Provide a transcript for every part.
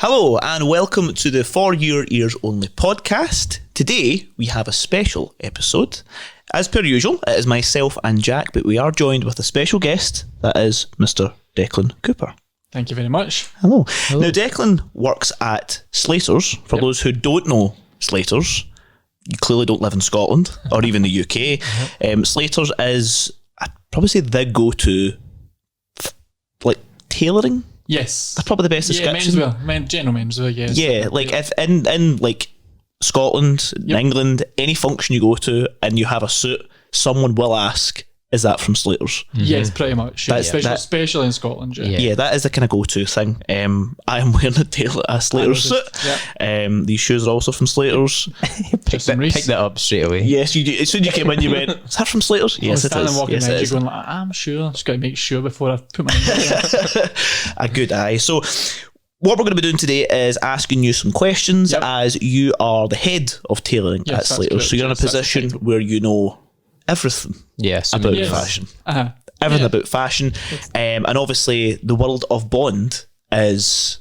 Hello and welcome to the For Your Ears Only podcast. Today we have a special episode. As per usual, it is myself and Jack, but we are joined with a special guest, that is Mr. Declyn Cooper. Thank you very much. Hello. Now Declyn works at Slaters. For those who don't know Slaters, you clearly don't live in Scotland or even the UK. Slaters is, I'd probably say, the go-to like tailoring. Yes. That's probably the best description. Menswear. General menswear, yes. Yeah, like if in like Scotland, England, any function you go to and you have a suit, someone will ask, is that from Slaters? Yes, pretty much. Yeah. Especially in Scotland. Yeah, that is the kind of go-to thing. I am wearing a Slaters suit. These shoes are also from Slaters. Pick that up straight away. Yes, you do. As soon as you came in, you went, is that from Slaters? Yes, it is. Walking around, you're going like, I'm sure. Just got to make sure before I put my name in. A good eye. So what we're going to be doing today is asking you some questions as you are the head of tailoring at Slaters. So you're in a position where you know everything about fashion. Everything about fashion. And obviously the world of Bond is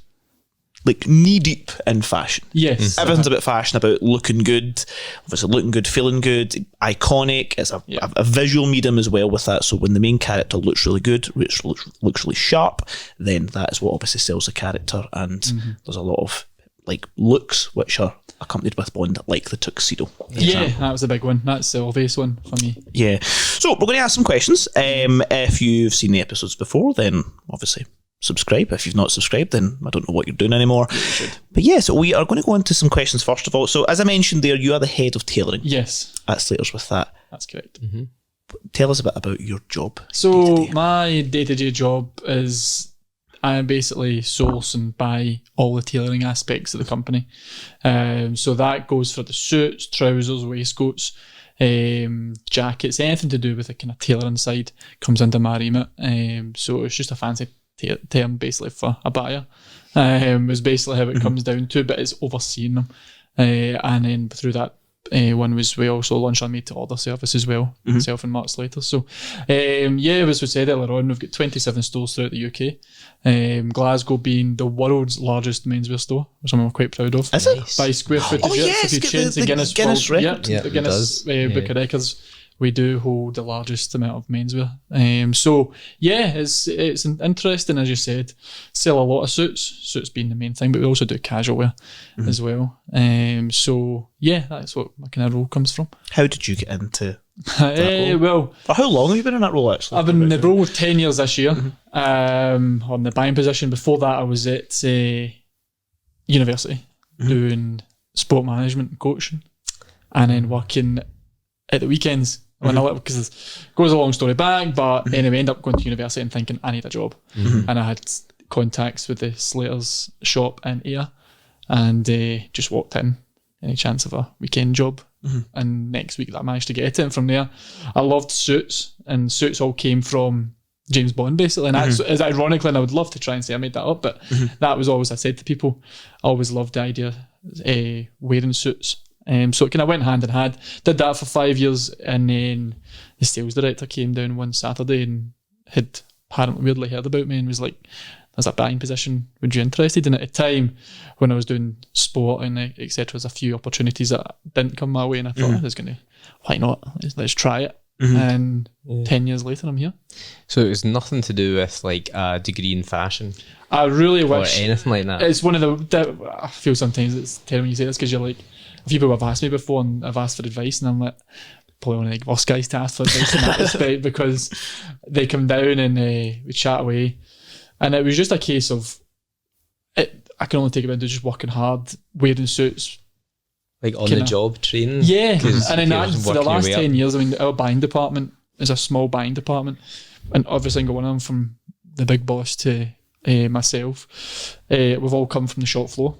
like knee deep in fashion. Yes. Everything's about fashion, about looking good, obviously looking good, feeling good, iconic. It's a visual medium as well with that. So when the main character looks really good, looks really sharp, then that is what obviously sells the character. And there's a lot of like looks which are accompanied with Bond, like the tuxedo. Yeah, that was a big one. That's the obvious one for me. Yeah. So we're going to ask some questions. If you've seen the episodes before, then obviously subscribe. If you've not subscribed, then I don't know what you're doing anymore. But yeah, so we are going to go into some questions first of all. So as I mentioned there, you are the head of tailoring. Yes. At Slaters with that. That's correct. Tell us a bit about your job. So my day-to-day job is I basically source and buy all the tailoring aspects of the company. So that goes for the suits, trousers, waistcoats, jackets, anything to do with the kind of tailoring side comes under my remit. So it's just a fancy term basically for a buyer. Is basically how it comes down to, but it's overseeing them. And then through that one was we also launched our made to order service as well, myself and Mark Slater. So as we said earlier on, we've got 27 stores throughout the UK. Glasgow being the world's largest menswear store, which I'm quite proud of. Is it? By square footage. Yes, if you change the Guinness record. The Guinness Book of Records, we do hold the largest amount of menswear. It's interesting, as you said. Sell a lot of suits being the main thing, but we also do casual wear as well. That's what my kind of role comes from. How did you get into that role? For how long have you been in that role actually? I've been in the role 10 years this year, on the buying position. Before that I was at university doing sport management and coaching, and then working at the weekends because it goes a long story back, but anyway, ended up going to university and thinking I need a job, and I had contacts with the Slaters shop in Ayr, and just walked in, any chance of a weekend job, and next week I managed to get it. And from there I loved suits, and suits all came from James Bond basically, and that's as ironically, and I would love to try and say I made that up, but that was always I said to people, I always loved the idea of wearing suits. So it kind of went hand in hand. Did that for 5 years, and then the sales director came down one Saturday and had apparently weirdly heard about me and was like, there's a buying position, would you interested? And at the time when I was doing sport and etc, there's a few opportunities that didn't come my way, and I thought why not, let's try it. And 10 years later I'm here. So it was nothing to do with like a degree in fashion? I really wish, or anything like that? It's one of the I feel sometimes it's terrible when you say this, because you're like, a few people have asked me before and I've asked for advice, and I'm like, probably one of the worst guys to ask for advice in that respect, because they come down and we chat away, and it was just a case of I can only take it into just working hard, wearing suits, like on the job training. And then for the last 10 years, I mean, our buying department is a small buying department, and every single one of them, from the big boss to myself, we've all come from the shop floor.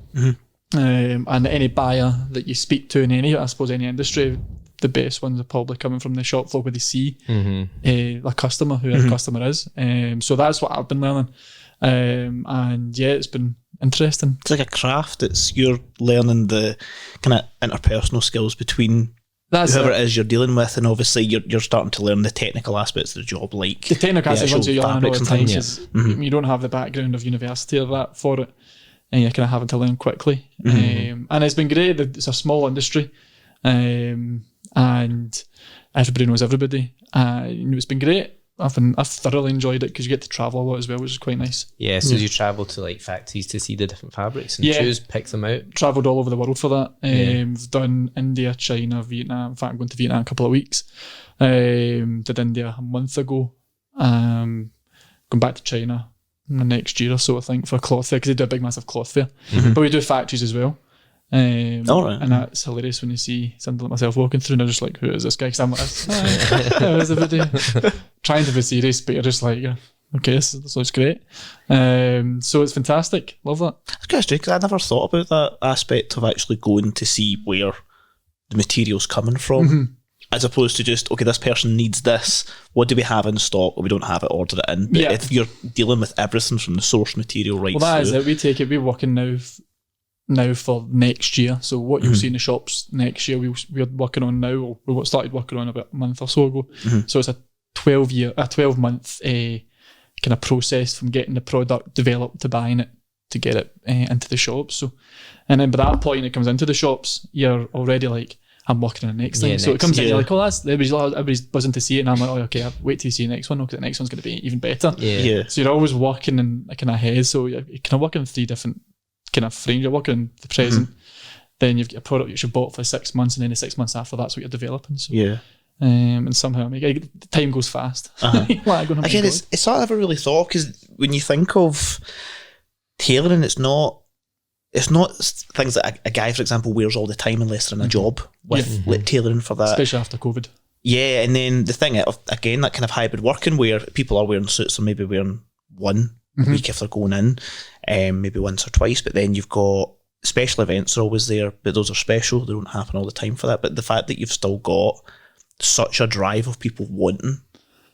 And any buyer that you speak to in any industry, the best ones are probably coming from the shop floor where they see a customer, who a customer is. So that's what I've been learning. It's been interesting. It's like a craft. You're learning the kind of interpersonal skills between whoever it is you're dealing with, and obviously you're starting to learn the technical aspects of the job, like the technical aspects you learn all the time. You don't have the background of university or that for it. and you're kind of having to learn quickly. And it's been great. It's a small industry, and everybody knows everybody. It's been great. I've thoroughly enjoyed it because you get to travel a lot as well, which is quite nice. Yeah, so you travel to like factories to see the different fabrics and pick them out. Travelled all over the world for that. We've done India, China, Vietnam. In fact, I'm going to Vietnam in a couple of weeks. Did India a month ago. Going back to China next year or so, I think, for a cloth fair, because they do a big massive cloth fair. But we do factories as well. And that's hilarious when you see something like myself walking through and they're just like, who is this guy? Because I'm like, how is everybody? Trying to be serious, but you're just like, okay, this looks great. So it's fantastic. Love that. That's good, because I never thought about that aspect of actually going to see where the material's coming from, as opposed to just, okay, this person needs this. What do we have in stock? Or we don't have it, order it in. But if you're dealing with everything from the source material right through. Well, that is it. We take it. We're working now for next year. So what you'll see in the shops next year, we're working on now, or we started working on about a month or so ago. So it's a 12-month kind of process from getting the product developed to buying it to get it into the shops. So, and then by that point it comes into the shops, you're already like, I'm working on the next thing. So it comes in, you're like, oh, everybody's buzzing to see it, and I'm like, oh, okay, I'll wait till you see the next one, because the next one's going to be even better. So you're always working in kind of ahead. So you're kind of working in 3 different kind of frames. You're working in the present, then you've got a product you should bought for 6 months, and then the 6 months after that's what you're developing. So and somehow the time goes fast. Again, it's something I never really thought, because when you think of tailoring, it's not things that a guy, for example, wears all the time unless they're in a job with like tailoring for that, especially after COVID. And then the thing of, again, that kind of hybrid working where people are wearing suits, or maybe wearing one a week if they're going in, maybe once or twice, but then you've got special events are always there, but those are special, they don't happen all the time for that. But the fact that you've still got such a drive of people wanting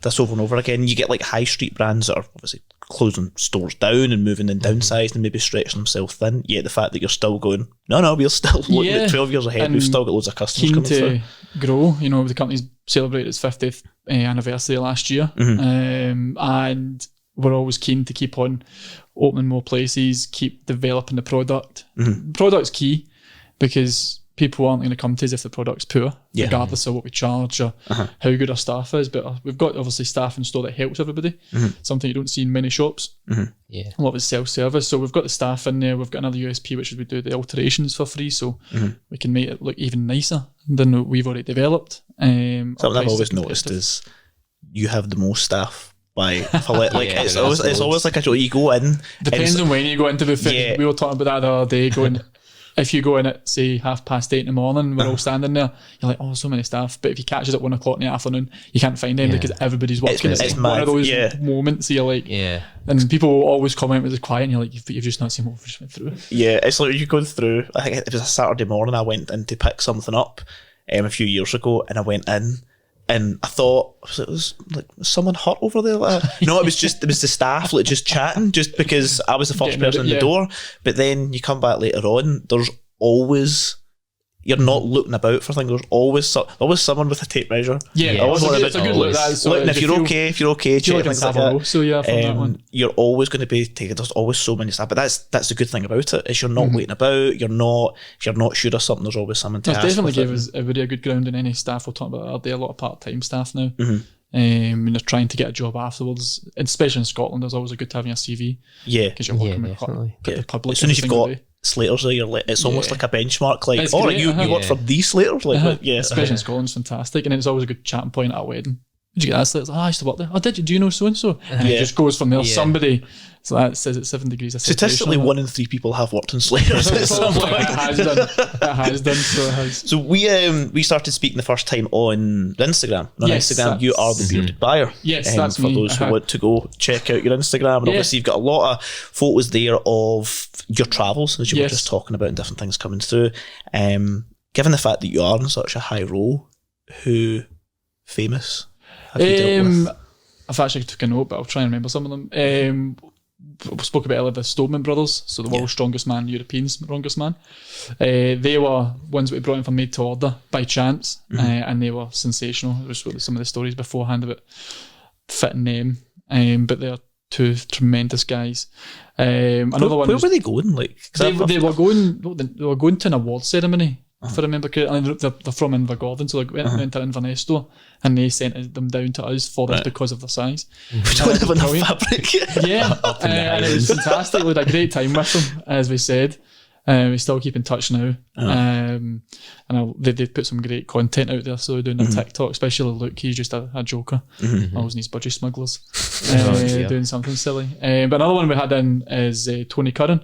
this over and over again, you get like high street brands that are obviously closing stores down and moving and downsizing and maybe stretching themselves thin, yet the fact that you're still going, no, we're still looking at 12 years ahead, we've still got loads of customers coming through. Keen to grow, the company's celebrated its 50th anniversary last year, and we're always keen to keep on opening more places, keep developing the product. Product's key, because people aren't going to come to us if the product's poor, regardless of what we charge or how good our staff is. But we've got obviously staff in store that helps everybody, something you don't see in many shops. A lot of it's self-service, so we've got the staff in there. We've got another USP, which is we do the alterations for free, so we can make it look even nicer than we've already developed. Something I've always noticed is you have the most staff. It's always like a joke. You go in. Depends on when you go into the fit. We were talking about that the other day. If you go in at say 8:30 in the morning, we're all standing there. You're like, oh, so many staff. But if you catch it at 1 o'clock in the afternoon, you can't find them because everybody's working. It's one of those moments. So you're like, and people will always comment when it's quiet, and you're like, you've just not seen what we just went through. It's like you go through. I think it was a Saturday morning. I went in to pick something up a few years ago, and I went in. And I thought, was someone hot over there? No, it was the staff just chatting, just because I was the first person in the door. But then you come back later on, there's always, you're not looking about for things. There's always someone with a tape measure. It's a good look. Looking if you're okay, check things like that. So from that one. You're always going to be taken. There's always so many staff, but that's the good thing about it, is you're not waiting about. If you're not sure of something, there's always someone to ask. It definitely gave us everybody a good ground in any staff. We'll talk about that. A lot of part-time staff now. And they're trying to get a job afterwards, especially in Scotland. There's always a good to have your CV. Because you're working with the public. As soon as you've got Slaters there, it's almost like a benchmark. Like, it's great, you work for these Slaters, especially in Scotland's fantastic, and it's always a good chatting point at a wedding. Did you get that Slaters? I used to work there. Oh, did you? Do you know so and so? And it just goes from there. Somebody. So that says it's 7 degrees of separation. Statistically, 1 in 3 people have worked in Slaters at some point. It has done. So it has. So we started speaking the first time on Instagram. On Instagram, you are the bearded buyer. Yes, that's for me. For those who want to go check out your Instagram, and obviously you've got a lot of photos there of your travels, as you were just talking about, and different things coming through. Given the fact that you are in such a high role, who famous have you dealt with? I've actually took a note, but I'll try and remember some of them. We spoke about earlier the Stoneman brothers, so the world's strongest man, European strongest man. They were ones that we brought in for made to order by chance, and they were sensational. There was some of the stories beforehand about fitting them, but they're two tremendous guys. Another one. Where were they going? Like they were going to an award ceremony. If I remember correctly, and they're from Invergordon, so they went to Inverness store, and they sent them down to us for this because of their size. We don't have enough fabric. Yeah, and it was fantastic. We had a great time with them, as we said. We still keep in touch now. And they've put some great content out there, so they're doing their TikTok, especially Luke, he's just a joker. Always needs budgie smugglers. Doing something silly. But another one we had in is Tony Curran.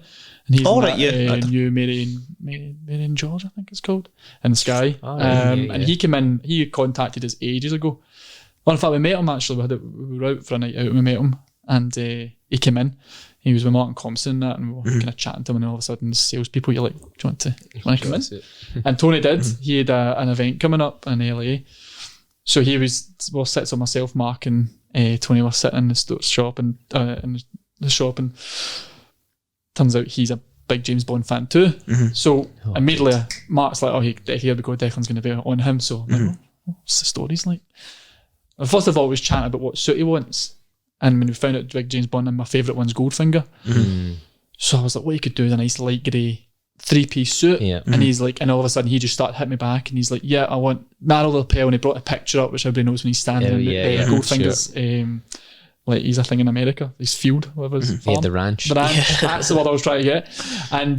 And he's new Marion George, I think it's called, in Sky. And he came in, he contacted us ages ago. Well, in fact, we met him actually. We were out for a night out and we met him, and he came in. He was with Martin Compson and that, and we were kind of chatting to him, and all of a sudden, the salespeople, you're like, do you want to come in? And Tony did. He had an event coming up in LA. So he was, sits on myself, Mark, and Tony were sitting in the shop, and turns out he's a big James Bond fan too. So immediately Mark's like, here we go, Declan's going to be on him. So I'm like, what's the stories like? And first of all, we was chatting about what suit he wants. And when we found out big James Bond, and my favourite one's Goldfinger. So I was like, what you could do is a nice light grey 3-piece suit. And he's like, and all of a sudden he just started hitting me back, and he's like, yeah, I want narrow lapel, and he brought a picture up, which everybody knows when he's standing in Goldfinger's like he's a thing in America, he's field, whatever his farm. The ranch. That's the word I was trying to get. And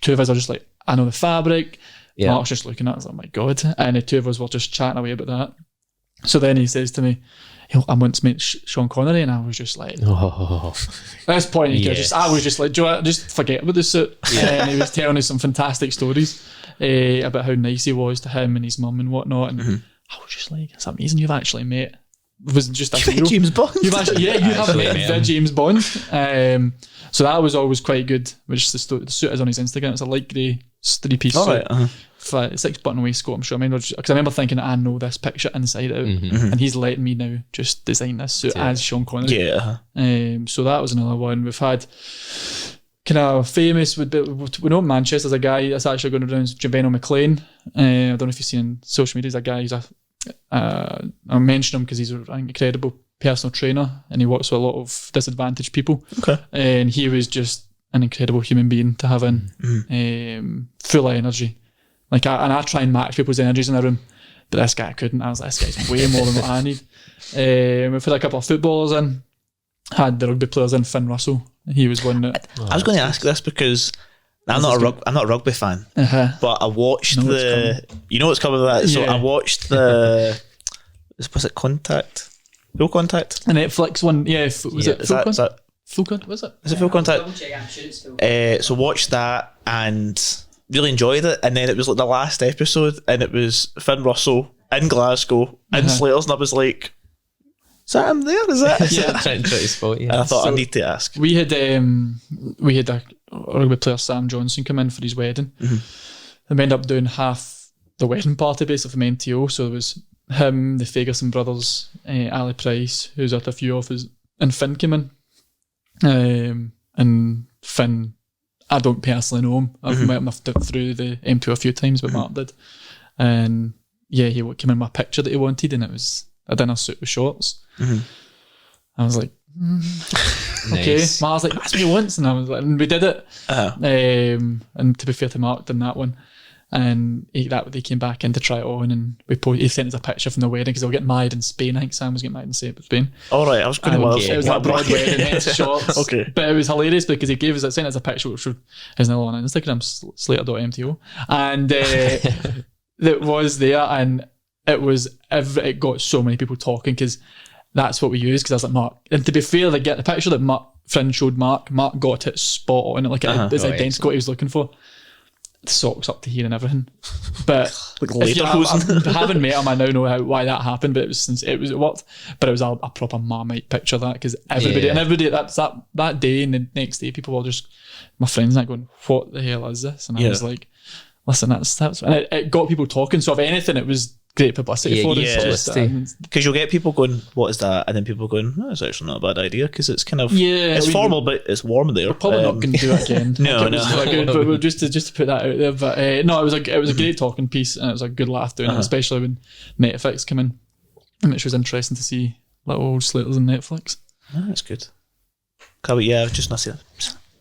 two of us are just like, I know the fabric. Mark's just looking at us like, oh my God. And the two of us were just chatting away about that. So then he says to me, I once met Sean Connery, and I was just like, at this point, I was just like, Joe, just forget about the suit. And he was telling us some fantastic stories about how nice he was to him and his mum and whatnot. And I was just like, it's amazing you've actually met. Was just a hero. James Bond. You have met the James Bond. So that was always quite good. Which the suit is on his Instagram. It's a light grey 3-piece suit. 6-button waistcoat. I'm sure. Because I remember thinking, I know this picture inside out, and he's letting me now just design this suit as Sean Connery. So that was another one. We've had kind of famous. We know in Manchester there's a guy that's actually going around, Javeno McLean. I don't know if you've seen on social media. He's a guy who's I mention him because he's an incredible personal trainer, and he works with a lot of disadvantaged people. And he was just an incredible human being to have in, full of energy. Like I try and match people's energies in a room, but this guy couldn't. I was like, this guy's way more than what I need. We've had a couple of footballers in, had the rugby players in. Finn Russell, he was one that I was going to ask this because I'm not a rugby fan, but I watched you know what's coming with that. So I watched was it Contact? Full Contact? The Netflix one, was it Full Contact? Full Contact, was it? Is it Full Contact? So watched that and really enjoyed it, and then it was like the last episode, and it was Finn Russell in Glasgow in Slaters, and I was like, is that him there? Is that? Trying to spot you. And I thought I need to ask. We had a rugby player, Sam Johnson, come in for his wedding. And we ended up doing half the wedding party basically from NTO. So it was him, the Ferguson brothers, Ali Price, who's at a few of us, and Finn came in. And Finn, I don't personally know him. I've met him through the M2 a few times, but Mark did. And he came in with a picture that he wanted, and it was a dinner suit with shorts. I was like, okay. Nice. Mark was like, that's what he wants, and I was like, and we did it. And to be fair to Mark, done that one, and they came back in to try it on, and he sent us a picture from the wedding because they were getting married in Spain. I think Sam was getting married in Spain. All right, I was going to. It was a broad wedding, hence shorts. But it was hilarious because he sent us a picture which is now on Instagram, slater.mto, and it was there, and it got so many people talking because that's what we use. Because I was like, Mark, and to be fair, they get the picture that Finn showed Mark got it spot on it, like it's identical what he was looking for. The socks up to here and everything, but having met him, I now know why that happened. But it worked. But it was a proper Marmite picture that, because everybody that day and the next day, people were just, my friends and I going, what the hell is this? And I was like, listen, that's and it got people talking. So if anything, it was great publicity for us. Because you'll get people going, what is that? And then people going, no, it's actually not a bad idea, because it's kind of it's formal, but it's warm there. We're probably not going to do it again. No. But we're just to put that out there. But no, it was a great talking piece, and it was a good laugh doing it, especially when Netflix came in, and it was interesting to see little old Slaters on Netflix. That's good. Yeah, I was just not saying.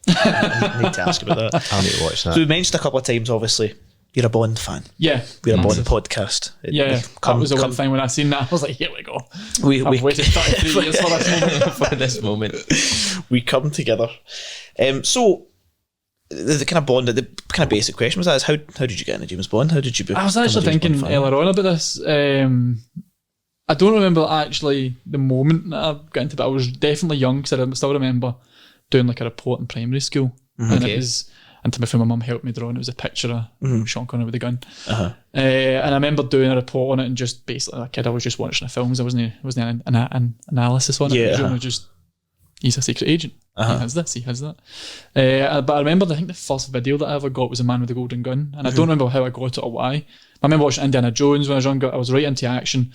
I need to ask about that. I'll need to watch that. So we mentioned a couple of times, obviously, you're a Bond fan. Yeah. We're a Bond podcast. That was the one thing when I seen that. I was like, here we go. I've waited 33 years for this moment. For this moment. We come together. So the kind of Bond, the kind of basic question was that is how did you get into James Bond? How did you? I was actually thinking earlier on about this. I don't remember actually the moment that I got into it. I was definitely young because I still remember doing like a report in primary school, and it was. And to be fair, my mum helped me draw, and it was a picture of Sean Connery with a gun. And I remember doing a report on it, and just basically, like a kid, I was just watching the films. There wasn't an analysis on it. It was just, he's a secret agent. He has this, he has that. But I remember, I think the first video that I ever got was A Man with a Golden Gun, and I don't remember how I got it or why. I remember watching Indiana Jones when I was younger. I was right into action.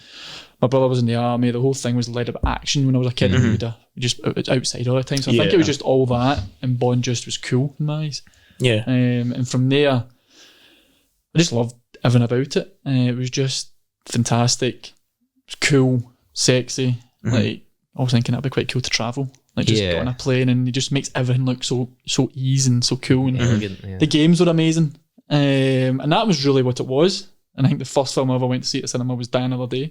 My brother was in the army. The whole thing was led about action when I was a kid. And just outside all the time. So I think it was just all that, and Bond just was cool in my eyes. Yeah. And from there, I just loved everything about it. It was just fantastic. It was cool, sexy. Like, I was thinking that'd be quite cool to travel. Like, just get on a plane, and it just makes everything look so easy and so cool. And the games were amazing. And that was really what it was. And I think the first film I ever went to see at the cinema was Die Another Day.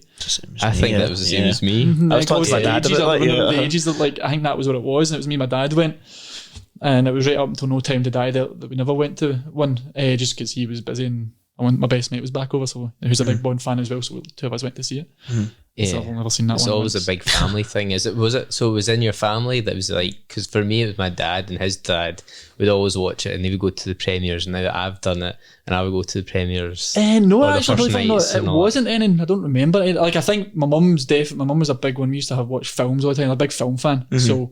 I think that was the same as me. I was talking to my dad about the ages that, like, I think that was what it was, and it was me and my dad went. And it was right up until No Time to Die that we never went to one, just because he was busy, and my best mate was back over, so who's a big Bond fan as well, so two of us went to see it. So I've never seen that it's one. It's always a big family thing. So it was in your family that was like, because for me it was my dad and his dad would always watch it, and they would go to the premieres, and now I've done it and I would go to the premieres. No, actually, it wasn't any. I don't remember it. Like, I think my mum was a big one. We used to have watched films all the time. I'm a big film fan, so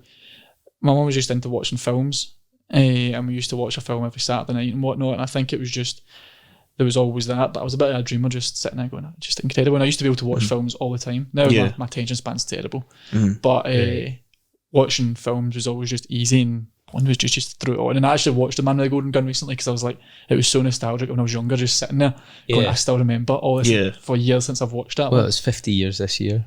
my mum was just into watching films, and we used to watch a film every Saturday night and whatnot, and I think it was just, there was always that, but I was a bit of a dreamer, just sitting there going, just incredible. And I used to be able to watch films all the time. Now my attention span's terrible, but watching films was always just easy, and one was just threw it on. And I actually watched The Man with the Golden Gun recently because I was like, it was so nostalgic when I was younger, just sitting there going, I still remember all this for years since I've watched that. Well, it was 50 years this year.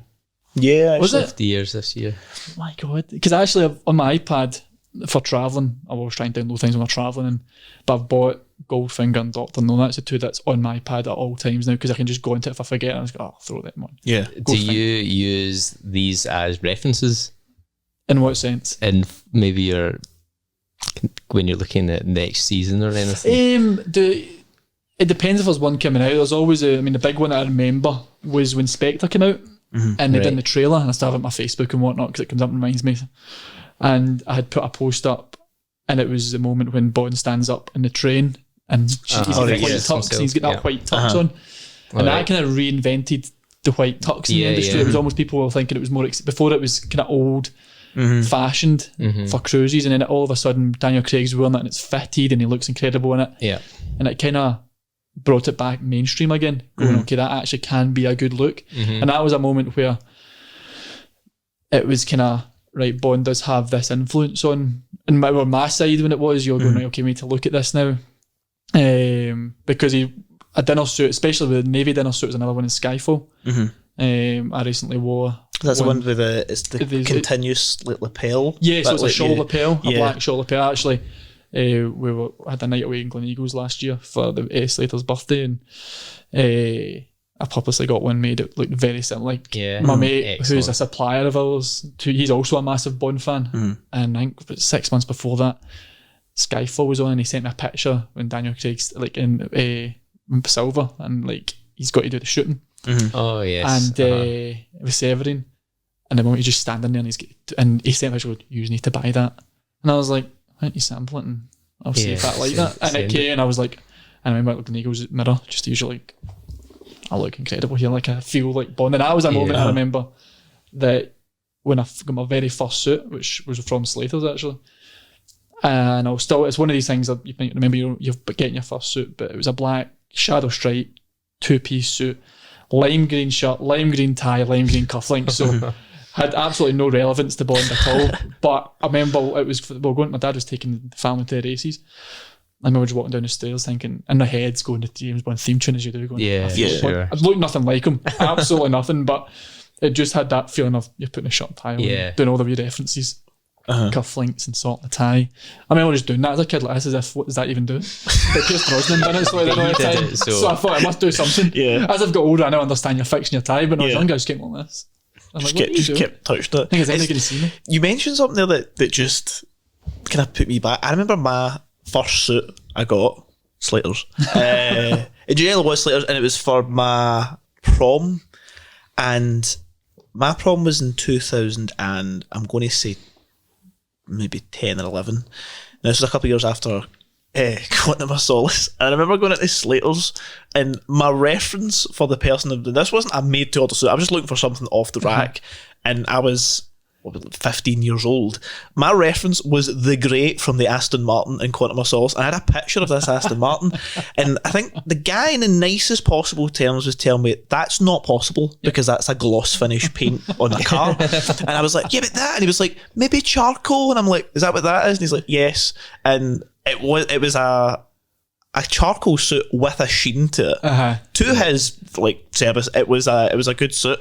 Yeah, actually. Was it 50 years this year? Oh my God, because actually on my iPad for travelling, I always try and download things when I'm travelling, but I've bought Goldfinger and Doctor No. That's the two that's on my iPad at all times now, because I can just go into it if I forget, and I just go, I'll throw them on. Yeah. Do you use these as references? In what sense? In maybe when you're looking at next season or anything? It depends if there's one coming out. There's always the big one that I remember was when Spectre came out, and they did the trailer, and I still have it on my Facebook and whatnot because it comes up and reminds me. And I had put a post up, and it was the moment when Bond stands up in the train, and he's got white tux, and he's got that white tux on, and that kind of reinvented the white tux in the industry. It was almost, people were thinking it was more before, it was kind of old fashioned for cruises, and then all of a sudden Daniel Craig's wearing it, and it's fitted, and he looks incredible in it, and it kind of brought it back mainstream again, going, okay, that actually can be a good look. And that was a moment where it was kind of, right, Bond does have this influence on, and my side when it was, you're going, right, okay, we need to look at this now, because a dinner suit, especially the navy dinner suit, was another one in Skyfall. I recently wore. That's the one with the continuous lapel. Yeah, so it's a shawl lapel, a black shawl lapel. Actually, we had a night away in Glen Eagles last year for the Slater's birthday, and I purposely got one made it look very similar. Like my mate, who's a supplier of ours, he's also a massive Bond fan, and I think 6 months before that, Skyfall was on, and he sent me a picture when Daniel Craig's like in silver, and like he's got to do the shooting. Oh yes, and it was Severin, and the moment he's just standing there, and he sent me a picture, you need to buy that, and I was like, why don't you sample it and I'll see if I like that. And it came, and I was like, and I remember looking in the Eagles mirror, just usually like, I look incredible here, like I feel like Bond. And that was a moment I remember that when I got my very first suit, which was from Slaters actually, and I was still, it's one of these things that you remember you're getting your first suit, but it was a black shadow stripe 2-piece suit, lime green shirt, lime green tie, lime green cufflinks, so had absolutely no relevance to Bond at all. But I remember it was, my dad was taking the family to the races. I remember just walking down the stairs thinking, in my head's going to James Bond theme tune as you do, going, sure. I looked nothing like him, absolutely nothing, but it just had that feeling of you're putting a shirt and tie on, doing all the wee references. cufflinks and sort the tie. I remember just doing that as a kid, like this, as if, what does that even do? But Pierce Brosnan done it, so I didn't know the time. So I thought I must do something. Yeah. As I've got older, I now understand you're fixing your tie, but when I was younger, I just kept like this. I'm like, what just kept touched it. I think it's going to see me. You mentioned something there that just kind of put me back. I remember my first suit I got, Slaters. It generally was Slaters, and it was for my prom. And my prom was in 2000, and I'm going to say maybe 10 or 11. Now, this was a couple of years after going to my solace. And I remember going into Slaters, and my reference for the person, this wasn't a made-to-order suit, I was just looking for something off the rack, and I was 15 years old. My reference was the Grey from the Aston Martin in Quantum of Solace, and I had a picture of this Aston Martin, and I think the guy in the nicest possible terms was telling me that's not possible because that's a gloss finish paint on a car. And I was like, yeah, but that, and he was like, maybe charcoal, and I'm like, is that what that is? And he's like, yes. And it was a charcoal suit with a sheen to it. To his service, it was a good suit,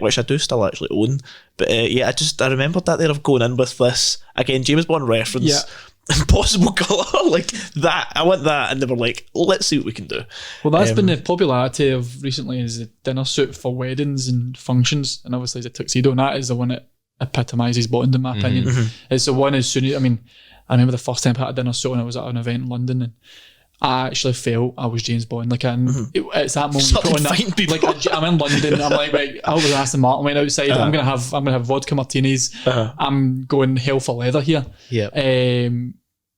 which I do still actually own. But I remembered that there of going in with this again James Bond reference, impossible colour like that. I want that, and they were like, let's see what we can do. Well, that's been the popularity of recently is the dinner suit for weddings and functions, and obviously the tuxedo, and that is the one that epitomises Bond in my opinion. It's the one as soon as I remember the first time I had a dinner suit when I was at an event in London, and I actually felt I was James Bond. Like, it's that moment. I'm in London. I'm like, right, I was Aston Martin went outside. I'm gonna have vodka martinis. I'm going hell for leather here. Yeah. And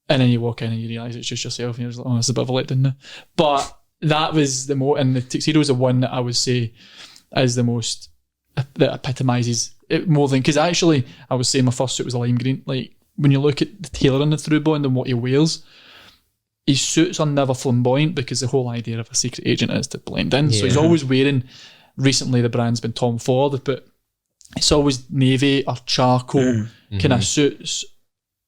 then you walk in and you realise it's just yourself, and you're just like, oh, it's a bit of a letdown now. But that was and the tuxedo is the one that I would say is the most that epitomises it more than, because actually I was saying my first suit was a lime green. Like, when you look at the tailoring through Bond and what he wears, his suits are never flamboyant because the whole idea of a secret agent is to blend in. So he's always wearing, recently the brand's been Tom Ford, but it's always navy or charcoal kind of suits,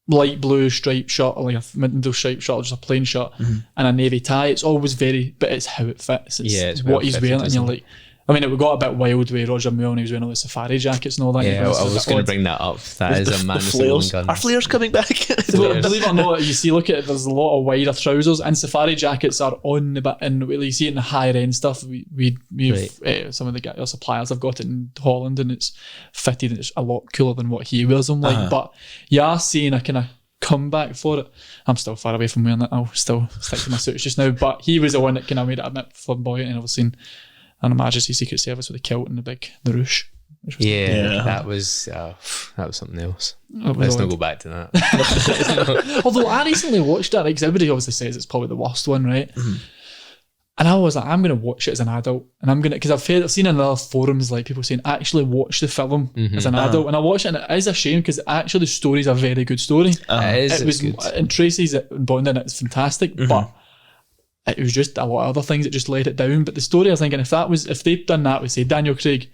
light blue striped shirt or like a window striped shirt or just a plain shirt and a navy tie. It's always but it's how it fits. It's what he's wearing, and you're like, I mean, it got a bit wild with Roger Moore and he was wearing all the safari jackets and all that. Yeah, I was going to bring that up. That is a man with golden guns. Are flares coming back? Believe it or not, you see, look at it, there's a lot of wider trousers, and safari jackets are on the bit, and you see it in the higher end stuff. We've some of the suppliers have got it in Holland, and it's fitted, and it's a lot cooler than what he wears them like. But you are seeing a kind of comeback for it. I'm still far away from wearing that. I'll still stick to my suits just now. But he was the one that kind of made it a bit flamboyant, and I've seen an Majesty Secret Service with the kilt and the ruche. That was something else. Let's not go back to that. Although I recently watched that, because everybody obviously says it's probably the worst one, right? And I was like, I'm going to watch it as an adult, and I'm going to, because I've seen in other forums like people saying actually watch the film as an adult, and I watched it, and it is a shame because actually the story's a very good story. It was good. And Tracy's Bond in it is fantastic, but it was just a lot of other things that just let it down. But the story, I was thinking, if they'd done that with, say, Daniel Craig,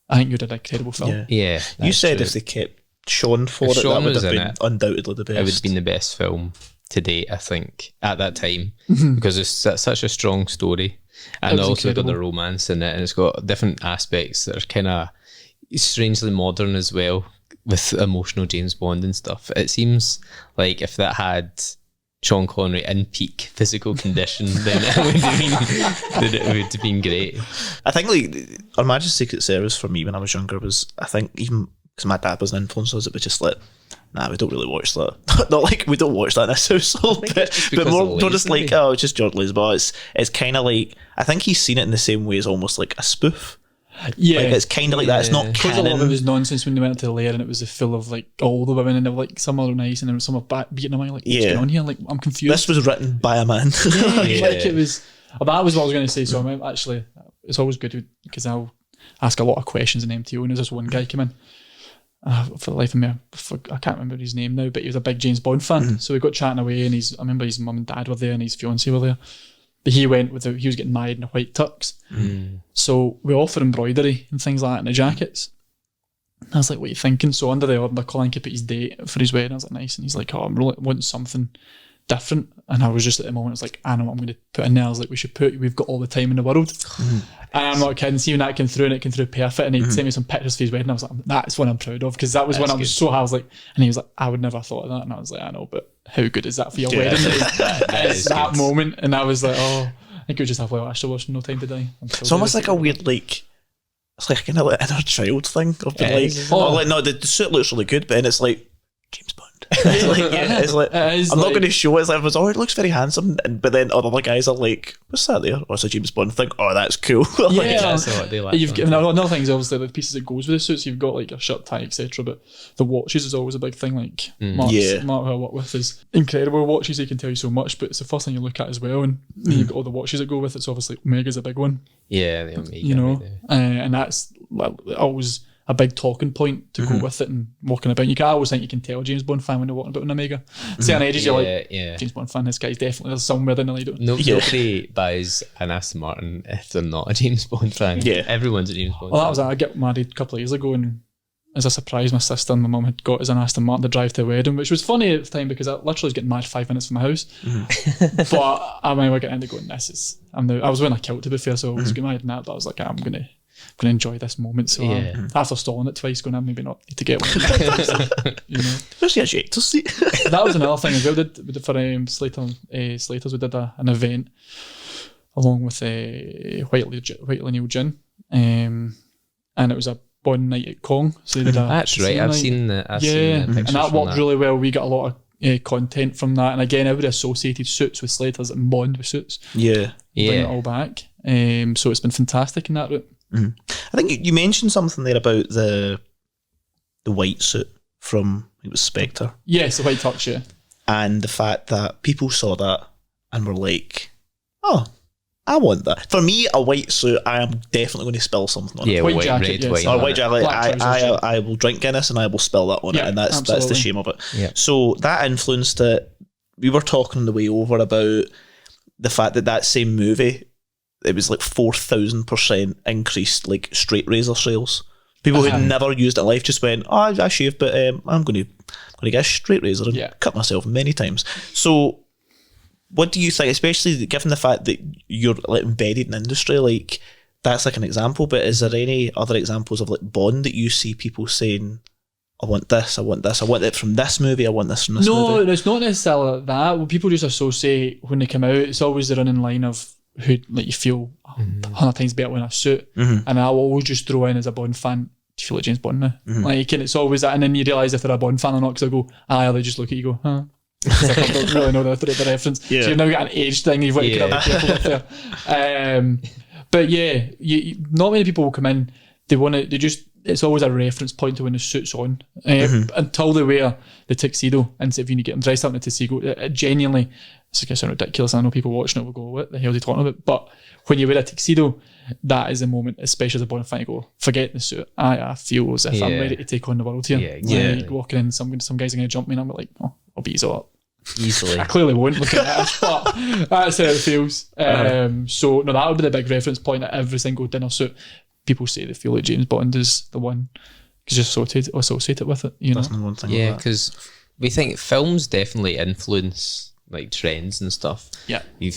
I think you'd have an incredible film. Yeah. You said if they kept Sean for it, that would have been undoubtedly the best. It would have been the best film to date, I think, at that time, because it's such a strong story, and also got the romance in it, and it's got different aspects that are kind of strangely modern as well, with emotional James Bond and stuff. It seems like if that had Sean Connery in peak physical condition, then it would have been great. I think like Our Majesty's Secret Service for me when I was younger was, I think, even because my dad was an influencer, it was just like, nah, we don't really watch that. Not like we don't watch that in this household, but more just like, oh, it's just George Lazenby. It's kind of like, I think he's seen it in the same way as almost like a spoof. Yeah, like it's kind of like that. It's not canon. A lot of it was nonsense when they went into the lair, and it was full of like all the women, and they were like, some are nice, and then some are beating them. Like, what's going on here? Like, I'm confused. This was written by a man. Like it was. That was what I was going to say. So I'm actually, it's always good because I'll ask a lot of questions in MTO, and there's this one guy came in. For the life of me, I can't remember his name now, but he was a big James Bond fan. So we got chatting away, and I remember his mum and dad were there, and his fiancée were there. But he went he was getting married in a white tux. So we offered embroidery and things like that in the jackets. And I was like, what are you thinking? So under the order, Colin could put his date for his wedding. I was like, nice. And he's like, oh, I'm really wanting something different. And I was just at the moment, it's like, I know what I'm going to put in there. I was like, we've got all the time in the world. And I'm not kidding, seeing that came through, and it came through perfect. And he sent me some pictures for his wedding. I was like, that's one I'm proud of, because that was when I was so high. I was like, and he was like, I would never have thought of that. And I was like, I know, but how good is that for your wedding? It's that moment. And I was like, I think it was just halfway watched No Time to Die. It's almost like a weird, like, it's like kind of like inner child thing. Of the suit looks really good, but then it's like James Bond. It's like I'm not going to show it. It's like it looks very handsome, but then other guys are like, what's that there? Oh, it's a James Bond thing. Oh, that's cool. That's what they like. Another thing is obviously the pieces that goes with the suits. You've got like your shirt, tie, etc. But the watches is always a big thing. Like Mark, who I work with, is incredible watches. He can tell you so much, but it's the first thing you look at as well. And then you've got all the watches that go with it. It's obviously Omega's a big one. Yeah, the Omega. And that's always a big talking point to go with it and walking about. I always think you can tell a James Bond fan when they're walking about an Omega. Certain edges, you're like, James Bond fan, this guy's definitely there's somewhere in the lead. Nobody buys an Aston Martin if they're not a James Bond fan. Yeah, everyone's a James Bond fan. That was I got married a couple of years ago, and as a surprise, my sister and my mum had got us an Aston Martin to drive to the wedding, which was funny at the time because I literally was getting married 5 minutes from my house. But I remember getting into going, I was wearing a kilt, to be fair, so I was getting married in that, but I was like, I'm going to enjoy this moment. So after stalling it twice, going, I maybe not need to get one. Where's the ejector seat? That was another thing as well. We did for Slaters, we did an event along with Whiteley Neil Gin, and it was a Bond night at Kong. So they did that's right. I've seen the and that worked really well. We got a lot of content from that, and again, everybody associated suits with Slaters and Bond with suits. Bring it all back. So it's been fantastic in that route. I think you mentioned something there about the white suit from, it was Spectre. Yes, the white tux, yeah. And the fact that people saw that and were like, oh, I want that. For me, a white suit, I am definitely going to spill something on it. White jacket, red, white. Or white jacket. I will drink Guinness and I will spill that on it, and that's the shame of it. Yeah. So that influenced it. We were talking on the way over about the fact that same movie, it was like 4,000% increased like straight razor sales. People who'd never used it in life just went, oh, I shaved, but I'm going to get a straight razor and cut myself many times. So what do you think, especially given the fact that you're like embedded in industry, like that's like an example, but is there any other examples of like Bond that you see people saying, I want this, I want it from this movie, I want this from this movie? No, it's not necessarily like that. Well, people just associate when they come out, it's always the running line of who like you feel 100 times better in a suit, and I will always just throw in as a Bond fan, do you feel like James Bond now? Like, and it's always that, and then you realise if they're a Bond fan or not, because I go, they just look at you and go, huh? Like, I don't really know the reference. So you've now got an age thing you've got to kind of be careful with there. But yeah, not many people will come in, it's always a reference point to when the suit's on, until they wear the tuxedo, and if you need to get them dressed up in a tuxedo, genuinely, it's going to sound ridiculous. I know people watching it will go, what the hell are they talking about? But when you wear a tuxedo, that is the moment, especially as a Bond fan, you go, forget the suit. I feel as if I'm ready to take on the world here. Like, walking in, some guys are going to jump me, and I'm like, oh, I'll beat you up. Easily. I clearly won't look at that, but that's how it feels. So, no, that would be the big reference point at every single dinner suit. People say they feel like James Bond is the one because you're associated with it, you know? That's one thing. Yeah, because we think films definitely influence like trends and stuff. Yeah. We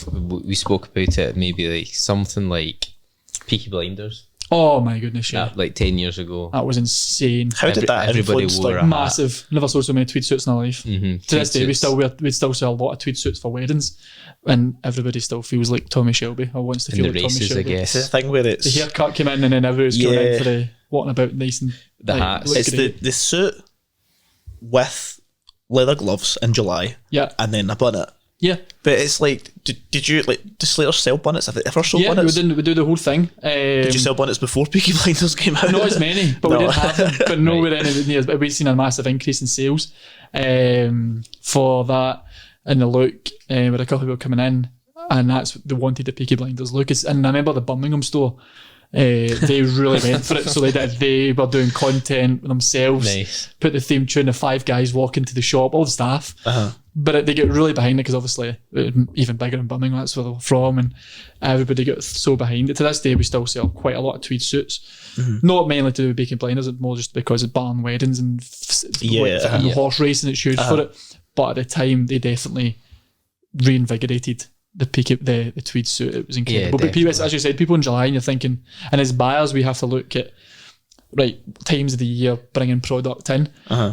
spoke about it, maybe like something like Peaky Blinders. Oh my goodness, yeah. Like 10 years ago. That was insane. How did that everybody wore a massive hat. Never saw so many tweed suits in our life. To this day, we still sell a lot of tweed suits for weddings, and everybody still feels like Tommy Shelby or wants to feel like races, Tommy Shelby. I guess. It's the thing where it's the haircut came in and then everybody's going in for the walking about nice and the hats. It's the suit with leather gloves in July, and then a bonnet. Yeah, but it's like, did you like? Did Slater sell bonnets? Have they ever sold bonnets? We do the whole thing. Did you sell bonnets before Peaky Blinders came out? Not as many, but we did have them. But nowhere anywhere near. We've seen a massive increase in sales for that and the look. With a couple of people coming in, and they wanted the Peaky Blinders look. And I remember the Birmingham store. They really went for it, so they were doing content themselves. Put the theme tune, the 5 guys walk into the shop, all the staff. But they get really behind it because obviously even bigger in Birmingham, that's where they're from, and everybody gets so behind it. To this day, we still sell quite a lot of tweed suits. Not mainly to do with Peaky Blinders, more just because of barn weddings and horse racing. It's huge for it. But at the time, they definitely reinvigorated the tweed suit. It was incredible. But people, as you said, people in July, and you're thinking, and as buyers, we have to look at times of the year bringing product in.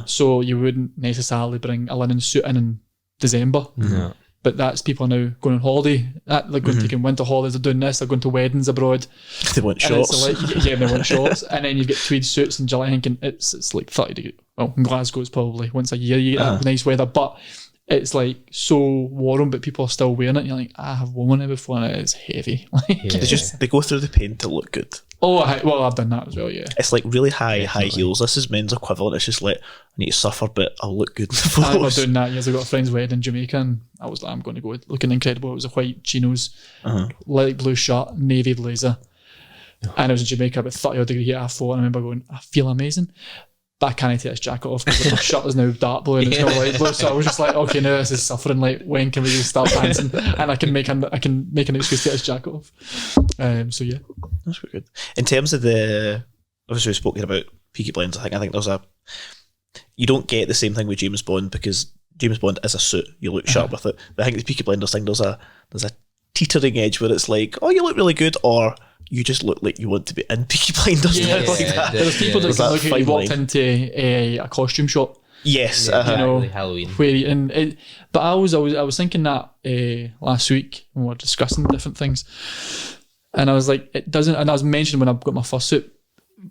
So you wouldn't necessarily bring a linen suit in December. No. But that's people now going on holiday. They're going taking winter holidays. They're doing this. They're going to weddings abroad. They want shorts. They want shorts. And then you get tweed suits in July thinking it's like 30 degrees. Well, in Glasgow it's probably once a year you get that nice weather. But it's like so warm, but people are still wearing it. And you're like, I have worn it before and it's heavy. They go through the pain to look good. Well, I've done that as well, yeah. It's like really high heels. This is men's equivalent. It's just like, I need to suffer, but I'll look good in the photos. I remember doing that years ago at a friend's wedding in Jamaica, and I was like, I'm going to go looking incredible. It was a white chinos, light blue shirt, navy blazer. And I was in Jamaica about 30 odd degree heat after, and I remember going, I feel amazing. But I can't take this jacket off because my shirt is now dark blue and it's now light blue. So I was just like, okay, now this is suffering. Like, when can we just start dancing? And I can make an excuse to take this jacket off. So yeah, that's pretty good. In terms of obviously we've spoken about Peaky Blinders. I think there's you don't get the same thing with James Bond because James Bond is a suit. You look sharp with it. But I think the Peaky Blinders thing, there's a teetering edge where it's like, oh, you look really good, or you just look like you want to be in Peaky Blinders. There's people that can look at you walked into a costume shop. Yes, Halloween. But I was thinking that last week when we were discussing different things, and I was like, it doesn't. And I was mentioning when I got my first suit,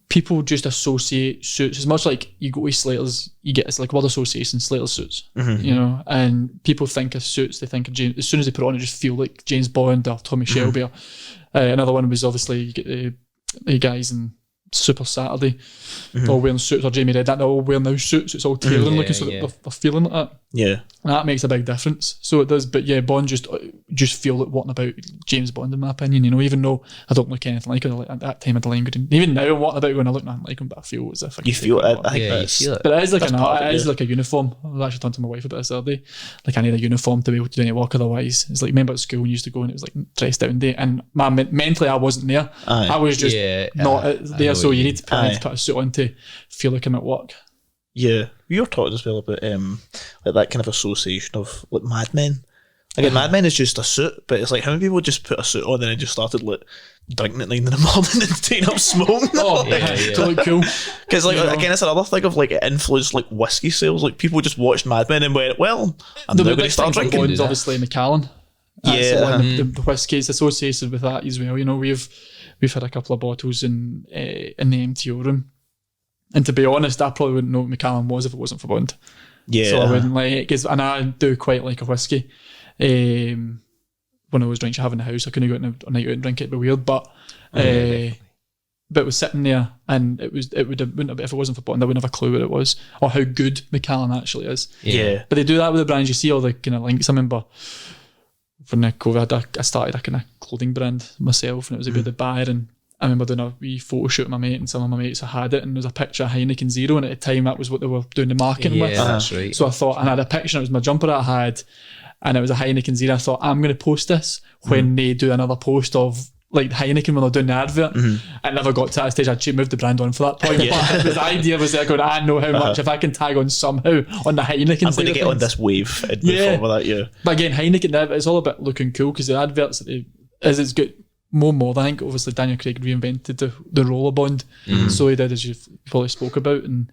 people just associate suits as much like you go to Slaters, you get it's like word association, Slater suits, and people think of suits, they think of James, as soon as they put it on, it just feel like James Bond or Tommy Shelby. Or, another one was obviously you get the guys in Super Saturday, all wearing suits, or Jamie Redknapp, they're all wearing those suits. It's all tailoring looking, so they're feeling like that. Yeah, and that makes a big difference. So it does. But yeah, Bond just feel like what about James Bond in my opinion. Even though I don't look anything like him at that time of the line. Even now, I'm what about when I look nothing like him, but I feel as if I you feel it. I think you feel it. But it is like it is like a uniform. I was actually talking to my wife about this the other day. Like I need a uniform to be able to do any work. Otherwise, it's like remember at school when you used to go and it was like dress down day, and mentally I wasn't there. I was just not there. So you need to put a suit on to feel like I'm at work. Yeah, you were talking as well about like that kind of association of like Mad Men. Again, Mad Men is just a suit, but it's like how many people just put a suit on and then just started like drinking at 9 in the morning and taking up smoke. To look cool. Because like again, it's another thing of like it influenced like whiskey sales. Like people just watched Mad Men and went, well, I'm now going to start drinking. Bond's obviously Macallan. The whiskey's associated with that as well. We've had a couple of bottles in the MTO room. And to be honest, I probably wouldn't know what Macallan was if it wasn't for Bond. Yeah. So I wouldn't like it. And I do quite like a whiskey. When I was drinking, having the house, I couldn't go out a night out and drink it. It'd be weird. But it was sitting there, and wouldn't have, if it wasn't for Bond, I wouldn't have a clue what it was or how good Macallan actually is. Yeah. But they do that with the brands. You see all the kind of links. I remember when COVID, I started a kind of clothing brand myself, and it was about the buyer, and I remember doing a wee photo shoot with my mate, and some of my mates had it, and there was a picture of Heineken Zero, and at the time that was what they were doing the marketing with. That's right. So I thought, and I had a picture, and it was my jumper that I had, and it was a Heineken Zero. I thought, I'm going to post this when they do another post of like Heineken when they're doing the advert. I never got to that stage. I actually moved the brand on for that point. But the idea was there going, I know how much, if I can tag on somehow on the Heineken, I'm going to get on this wave and move forward that. But again, Heineken, it's all about looking cool because the adverts, it's good. More than I think obviously Daniel Craig reinvented the role of Bond. So he did, as you probably spoke about, and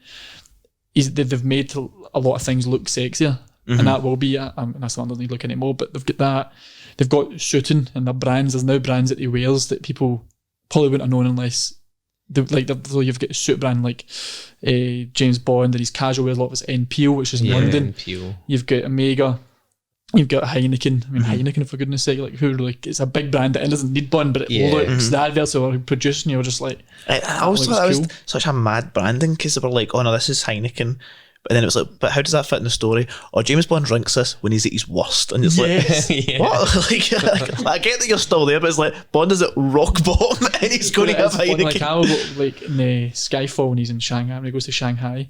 they've made a lot of things look sexier, and that will be that's not doesn't need to look anymore, but they've got that, they've got suiting and their brands. There's now brands that he wears that people probably wouldn't have known unless you've got a suit brand like James Bond, and he's casual wears a lot of his NPO, which is in London. NPO. You've got Omega. You've got Heineken. I mean, Heineken, for goodness sake, it's a big brand that it doesn't need Bond, but it looks, the adverts that were producing, you were just like, I always thought that was such a mad branding because they were like, oh no, this is Heineken. But then it was like, but how does that fit in the story? Or James Bond drinks this when he's at his worst. And it's like, what? like, I get that you're still there, but it's like, Bond is at rock bottom and he's going to have Heineken. Like how, like in the Skyfall when he's in Shanghai, when he goes to Shanghai,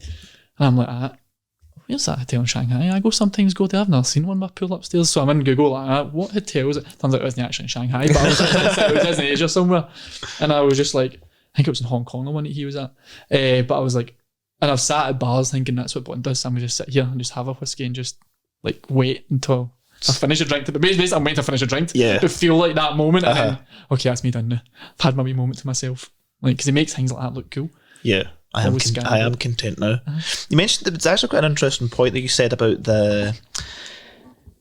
and I'm like, where's that hotel in Shanghai? I sometimes go there. I've never seen one in my pool upstairs. So I'm in Google like that. What hotel is it? Turns out it wasn't actually in Shanghai, but it was in Asia somewhere. And I was just like, I think it was in Hong Kong the one that he was at. But I was like, and I've sat at bars thinking that's what Bond does. So I'm going to just sit here and just have a whiskey and just like wait until I finish a drink, but basically I'm waiting to finish a drink Yeah. to feel like that moment, and then, okay, that's me done now. I've had my wee moment to myself. Like, because he makes things like that look cool. Yeah. I am content now. You mentioned it's actually quite an interesting point that you said about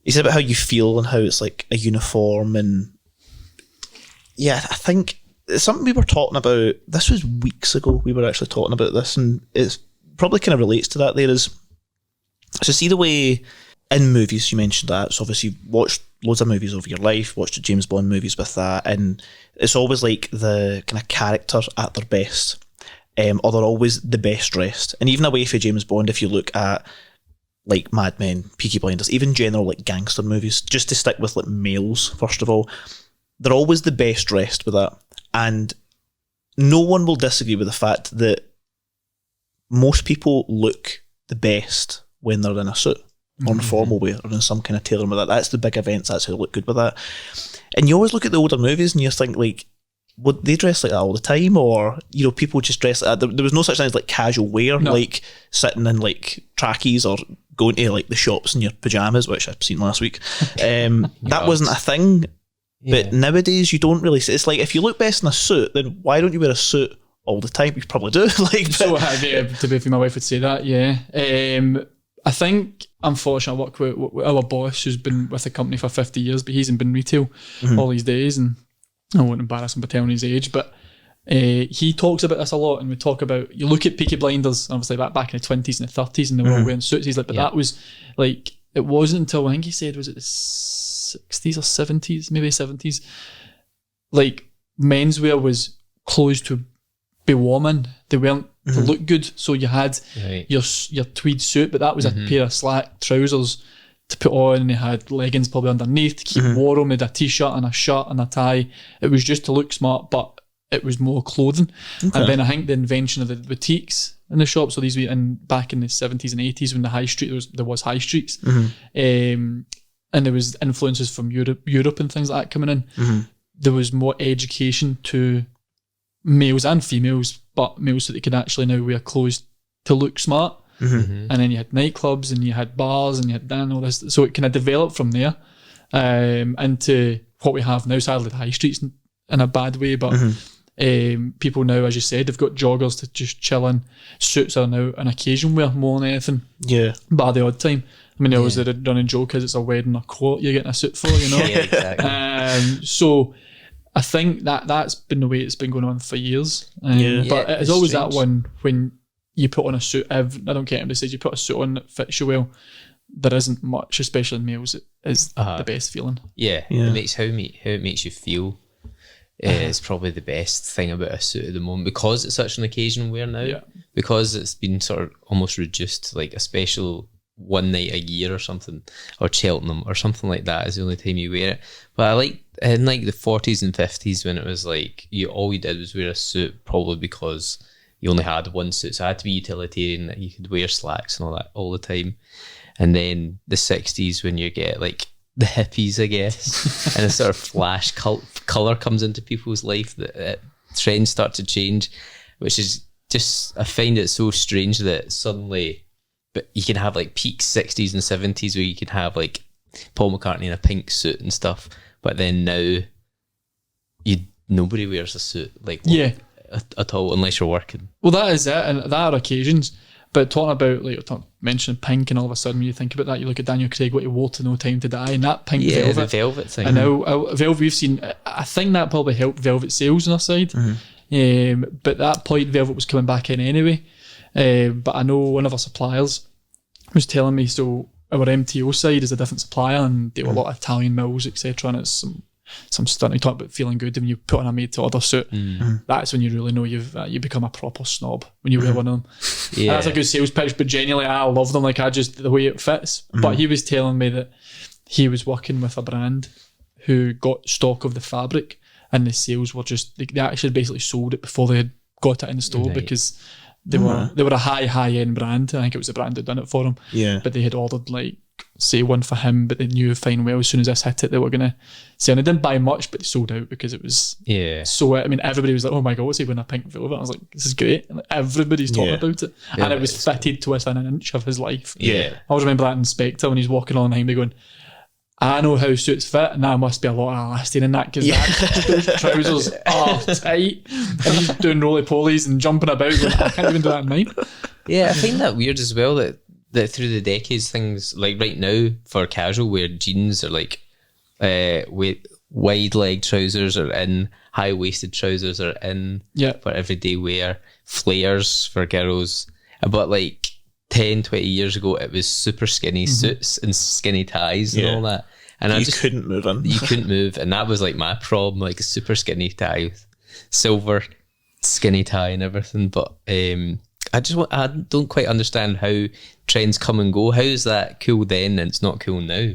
you said about how you feel and how it's like a uniform, and yeah, I think it's something we were talking about. This was weeks ago. We were actually talking about this, and it's probably kind of relates to that. There is, so see the way in movies you mentioned that. So obviously you've watched loads of movies over your life, watched the James Bond movies with that, and it's always like the kind of character at their best. Or they're always the best dressed. And even away from James Bond, if you look at like Mad Men, Peaky Blinders, even general like gangster movies, just to stick with like males, first of all, they're always the best dressed with that. And no one will disagree with the fact that most people look the best when they're in a suit or in formal wear or in some kind of tailoring with that. That's the big events, that's how they look good with that. And you always look at the older movies and you think like, would they dress like that all the time, or people just dress like that? There was no such thing as like casual wear, like sitting in like trackies or going to like the shops in your pajamas, which I've seen last week. That wasn't a thing. Yeah. But nowadays you don't really see. It's like if you look best in a suit, then why don't you wear a suit all the time? You probably do. To be fair, my wife would say that. Yeah. I think, unfortunately, I work with our boss who's been with the company for 50 years, but he hasn't been retail all these days, and I won't embarrass him by telling his age, but he talks about this a lot, and we talk about, you look at Peaky Blinders, obviously back in the 20s and the 30s, and they were all wearing suits. He's like, but that was like, it wasn't until, I think he said, was it the 60s or 70s, maybe 70s, like menswear was clothes to be warm in. They weren't to look good, so you had your tweed suit, but that was a pair of slack trousers to put on, and they had leggings probably underneath to keep warm. They had a t-shirt and a shirt and a tie. It was just to look smart, but it was more clothing. Okay. And then I think the invention of the boutiques in the shop, so these were back in the 70s and 80s when the high street, there was high streets, and there was influences from Europe and things like that coming in. There was more education to males and females, but males, so they could actually now wear clothes to look smart. And then you had nightclubs and you had bars and you had all this, so it kind of developed from there into what we have now. Sadly, the high streets in a bad way, but people now, as you said, they've got joggers to just chill in. Suits are now an occasion wear more than anything, bar the odd time. I mean, always the running joke is it's a wedding or court you're getting a suit for, exactly. So I think that's been the way it's been going on for years, but it's always strange. That one when you put on a suit, I don't care if they say you put a suit on that fits you well, there isn't much, especially in males, it is the best feeling. It makes how it makes you feel is probably the best thing about a suit at the moment, because it's such an occasion wear now, because it's been sort of almost reduced to like a special one night a year or something, or Cheltenham or something like that is the only time you wear it. But I like in like the 40s and 50s when it was like all you did was wear a suit, probably because you only had one suit, so it had to be utilitarian, that you could wear slacks and all that all the time. And then the 60s when you get like the hippies, I guess, and a sort of flash colour comes into people's life, that trends start to change, which is just, I find it so strange that suddenly, but you can have like peak 60s and 70s where you can have like Paul McCartney in a pink suit and stuff, but then now nobody wears a suit like at all unless you're working. Well, that is it, and that are occasions. But talking about, like, mentioning pink, and all of a sudden when you think about that, you look at Daniel Craig, what he wore to No Time to Die, and that pink velvet. The velvet thing. And now velvet we've seen, I think that probably helped velvet sales on our side. But at that point velvet was coming back in anyway. But I know one of our suppliers was telling me, so our MTO side is a different supplier, and they do a lot of Italian mills, etc. And it's some stuff. You talk about feeling good, and when you put on a made-to-order suit, that's when you really know you become a proper snob when you wear one of them. That's a good sales pitch, but genuinely I love them, like the way it fits. But he was telling me that he was working with a brand who got stock of the fabric, and the sales were just, they actually basically sold it before they had got it in the store, because they were a high end brand. I think it was the brand that done it for him. But they had ordered like, say, one for him, but they knew fine well as soon as this hit it they were gonna sell. And they didn't buy much, but they sold out because it was so, I mean, everybody was like, oh my god, what's he wearing a pink velvet? I was like, this is great, and like, everybody's talking about it, and it was fitted to within an inch of his life. I always remember that in Spectre when he's walking on behind me going, I know how suits fit, and that must be a lot of elastine in that, because those trousers are tight, and he's doing roly-polies and jumping about going, I can't even do that in mine. Yeah, I find that weird as well, that through the decades, things like right now for casual wear, jeans are like wide leg trousers are in, high waisted trousers are in for everyday wear, flares for girls. But like 10, 20 years ago, it was super skinny suits and skinny ties and all that. And I just couldn't move in. You couldn't move, and that was like my problem, like a super skinny tie with silver skinny tie and everything. But I don't quite understand how trends come and go. How is that cool then and it's not cool now?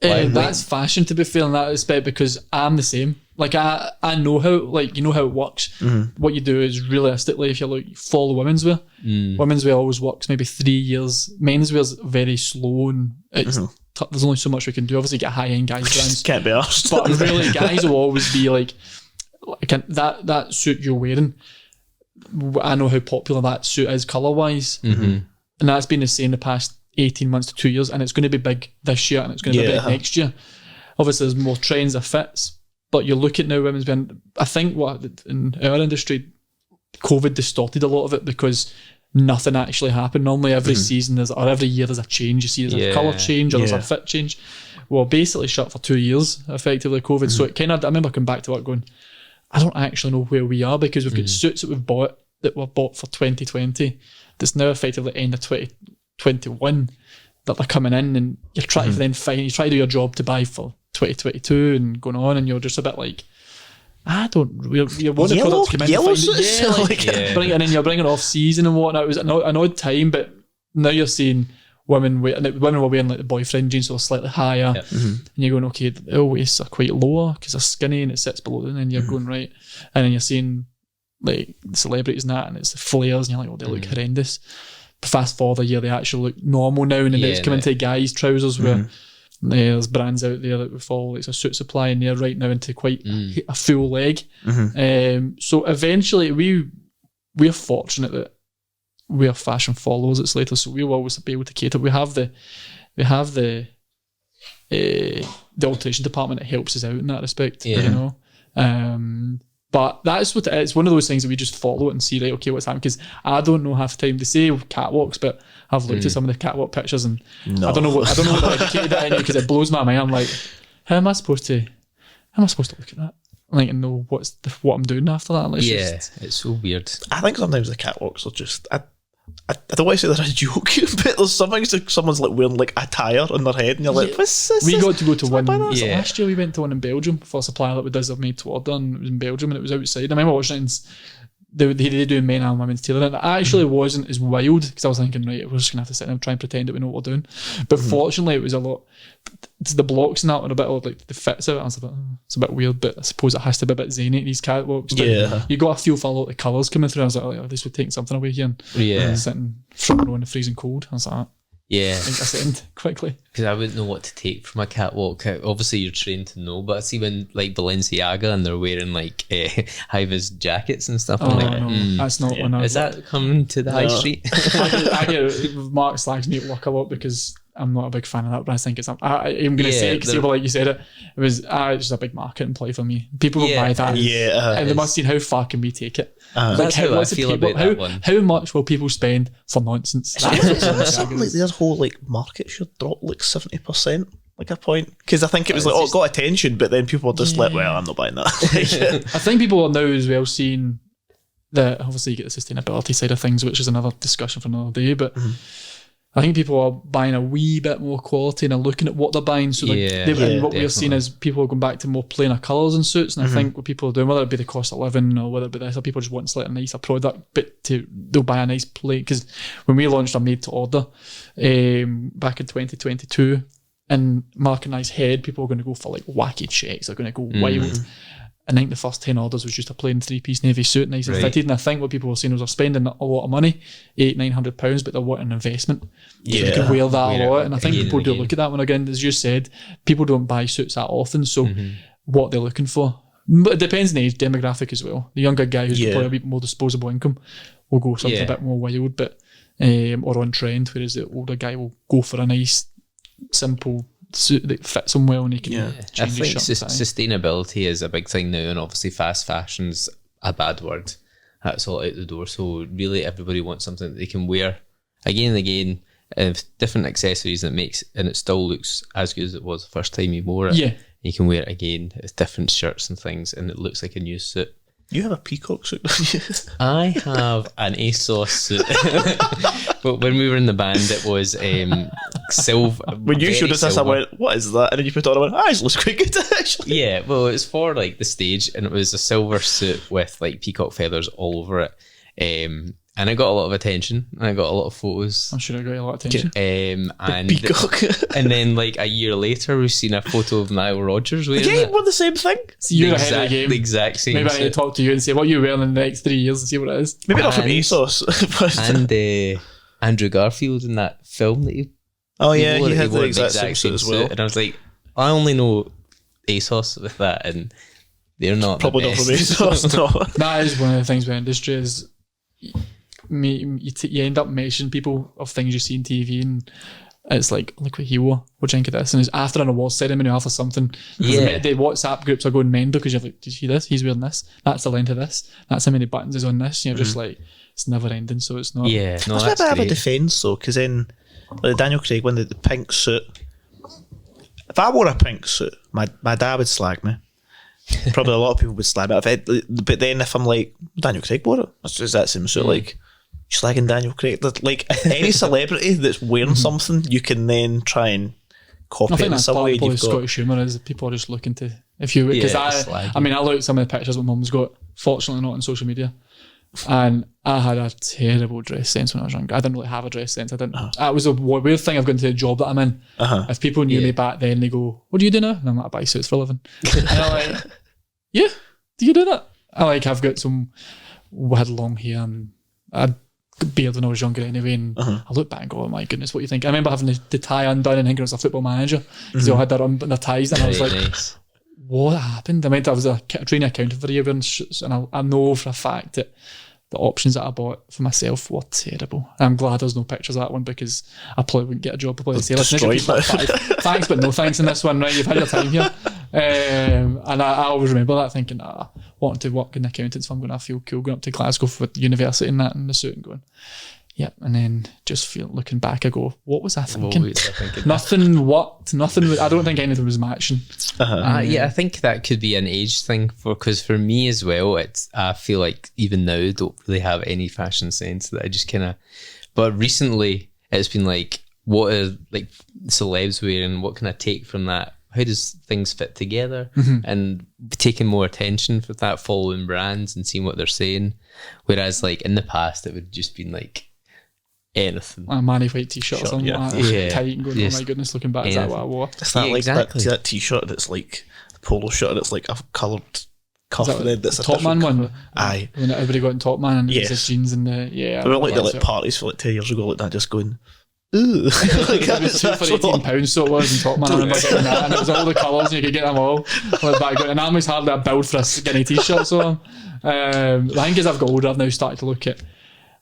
That's fashion, to be fair, in that respect, because I'm the same. Like I know how, like, you know how it works. What you do is, realistically, if you follow women's wear, women's wear always works maybe 3 years. Men's wear's very slow, and it's there's only so much we can do. Obviously, get high end guys brands, can't be arsed. but really, guys will always be like that suit you're wearing. I know how popular that suit is colour wise, and that's been the same the past 18 months to 2 years, and it's going to be big this year and it's going to be big next year. Obviously, there's more trends that fits, but you look at now women's wear. I think in our industry, COVID distorted a lot of it, because nothing actually happened. Normally every season or every year there's a change. You see there's a colour change or there's a fit change. Well, basically shut for 2 years effectively, COVID. So it kind of, I remember coming back to work going, I don't actually know where we are, because we've got suits that were bought for 2020 that's now effectively end of 2021 that they're coming in, and you're trying to then find, you try to do your job to buy for 2022 and going on, and you're just a bit like, I don't really, you want the product to come in and find and then you're bringing off season and whatnot. It was an odd time, but now you're seeing women were wearing like the boyfriend jeans, so they're slightly higher, and you're going, okay, their waists are quite lower because they're skinny and it sits below them, and then you're going right, and then you're seeing like the celebrities and that, and it's the flares, and you're like, oh, they look horrendous. But fast forward a year, they actually look normal now, and then it's coming to guys' trousers where there's brands out there that we follow, like a suit supply, and they're right now into quite a full leg. So eventually we're fortunate that we are fashion followers at Slater, so we'll always be able to cater. We have the alteration department that helps us out in that respect, you know. But that's what it is. It's one of those things that we just follow it and see, right, okay, what's happening, because I don't know half the time. They say catwalks, but I've looked at some of the catwalk pictures and I don't know what they're educated at anyway, because it blows my mind. I'm like, how am I supposed to look at that? Like, and know what I'm doing after that? Like, it's so weird. I think sometimes the catwalks are just, I don't want to say they're a joke, but there's some things like someone's like wearing like a tyre on their head, and you're like, what's this? We got to go to one. Last year we went to one in Belgium for a supplier that does a made to order, and it was in Belgium, and it was outside. I remember watching it, and they do men and women's tailoring. It actually wasn't as wild, because I was thinking, right, we're just gonna have to sit there and try and pretend that we know what we're doing. But fortunately, it was a lot. The blocks and that were a bit odd, like the fits of it. I was like, it's a bit weird, but I suppose it has to be a bit zany, these catwalks. But you got a feel for a lot of the colours coming through. I was like, oh, this would take something away here. And sitting front row in the freezing cold. I was like, I think I settled quickly. Because I wouldn't know what to take from a catwalk. Obviously, you're trained to know, but I see when like Balenciaga and they're wearing like high-vis jackets and stuff. I'm like, no, that's not one. Is that coming to the high street? I get Mark slags me at work a lot because I'm not a big fan of that, but I think I'm going to say it because like you said it was just a big marketing play for me. People will buy that, and they must see how far can we take it. That's how I feel about that one. How much will people spend for nonsense? Something like their whole like market share dropped like 70%, like a point, because I think it was like, it got attention, but then people were just like, well, I'm not buying that. I think people are now as well seeing that obviously you get the sustainability side of things, which is another discussion for another day, but I think people are buying a wee bit more quality and are looking at what they're buying. So what we're seeing is people are going back to more plainer colours and suits. And I think what people are doing, whether it be the cost of living or whether it be this, or people just want slightly nicer product, but they'll buy a nice plate. Because when we launched our made to order back in 2022, in Mark and I's head, people are going to go for like wacky checks. They're going to go wild. I think the first 10 orders was just a plain 3-piece navy suit, nice and fitted. And I think what people were saying was they're spending a lot of money, £800-900, but they're wanting an investment. So they can wear that a lot. And I think people do look at that one again. As you said, people don't buy suits that often. So what they're looking for, but it depends on the age demographic as well. The younger guy who's probably a bit more disposable income will go something a bit more wild, but or on trend, whereas the older guy will go for a nice, simple suit that fits him well and he can change I think his shirt sustainability is a big thing now, and obviously fast fashion's a bad word. That's all out the door. So really everybody wants something that they can wear again and again, different accessories that makes, and it still looks as good as it was the first time you wore it. Yeah. You can wear it again. It's different shirts and things, and it looks like a new suit. You have a peacock suit, don't you? I have an ASOS suit. But when we were in the band, it was silver. When you showed us this, I went, what is that? And then you put it on, I went, it looks quite good, actually. Yeah, well, it's for like the stage, and it was a silver suit with like peacock feathers all over it. And I got a lot of attention, and I got a lot of photos. I'm sure I got a lot of attention. And peacock. And then like a year later, we've seen a photo of Nile Rodgers wearing Again, it. we're the same thing. So you're ahead of the game. The exact same. Maybe I need to talk to you and say what you're wearing in the next 3 years and see what it is. Maybe not from ASOS. And Andrew Garfield in that film that he he had the wore exact same suit as well. And I was like, I only know ASOS with that, and they're not probably the not best. from ASOS. No. That is one of the things with industry is you end up mentioning people of things you see on TV, and it's like, look what he wore, what drink of this, and it's after an awards ceremony or after something. Yeah. The WhatsApp groups are going mental because you're like, did you see this? He's wearing this. That's the length of this. That's how many buttons is on this. You're just like, it's never ending, so it's not. Yeah, no, that's a bit of a great. defence though, because then like Daniel Craig, when the pink suit, if I wore a pink suit, my dad would slag me. Probably a lot of people would slag me. But then if I'm like, Daniel Craig wore it, it's that same suit, like, you're slagging Daniel Craig. Like any celebrity that's wearing something, you can then try and copy I think it in that's some part way. of the Scottish humour is people are just looking to, if you, because I mean, I look at some of the pictures my mum's got, fortunately not on social media, and I had a terrible dress sense when I was younger. I didn't really have a dress sense. I didn't. That was a weird thing. I've gone to the job that I'm in. If people knew me back then, they go, "What do you do now?" And I'm like, "I buy suits for a living." And I'm like, "Yeah, do you do that?" I've got we had long hair and I had beard when I was younger anyway, and I look back and go, oh my goodness, what do you think? I remember having the tie undone and thinking I was a football manager because they all had their ties, and I was like, what happened? I was a training accountant for a year wearing suits, and I know for a fact that the options that I bought for myself were terrible. And I'm glad there's no pictures of that one, because I probably wouldn't get a job. Probably say, listen, thanks but no thanks in this one, right? You've had your time here. And I always remember that, thinking, wanting to work in accountants, if I'm going to feel cool going up to Glasgow for university and that in the suit and going, yep. And then just looking back, I go, what was I thinking? Nothing worked. Nothing. I don't think anything was matching. Yeah, I think that could be an age thing, because for me as well, I feel like even now I don't really have any fashion sense, that I just kind of. But recently, it's been like, what are like celebs wearing? What can I take from that? How does things fit together? And taking more attention for that, following brands and seeing what they're saying. Whereas like in the past, it would just been like anything. A Manny white t-shirt or something like that. Tight and going, oh my goodness, looking back, is that what I wore? It's not like that t-shirt that's like a polo shirt that's like a coloured cuff. That's a Top Man one? Aye. When everybody got in Top Man and it was his jeans and the, I went like the like parties for like 10 years ago like that, just going, ooh. Like, it was 2 for £18, so it was in Top Man. I remember getting that, and it was all the colours and you could get them all. And I'm always hardly a build for a skinny t-shirt, so the thing is, I've got older, I've now started to look at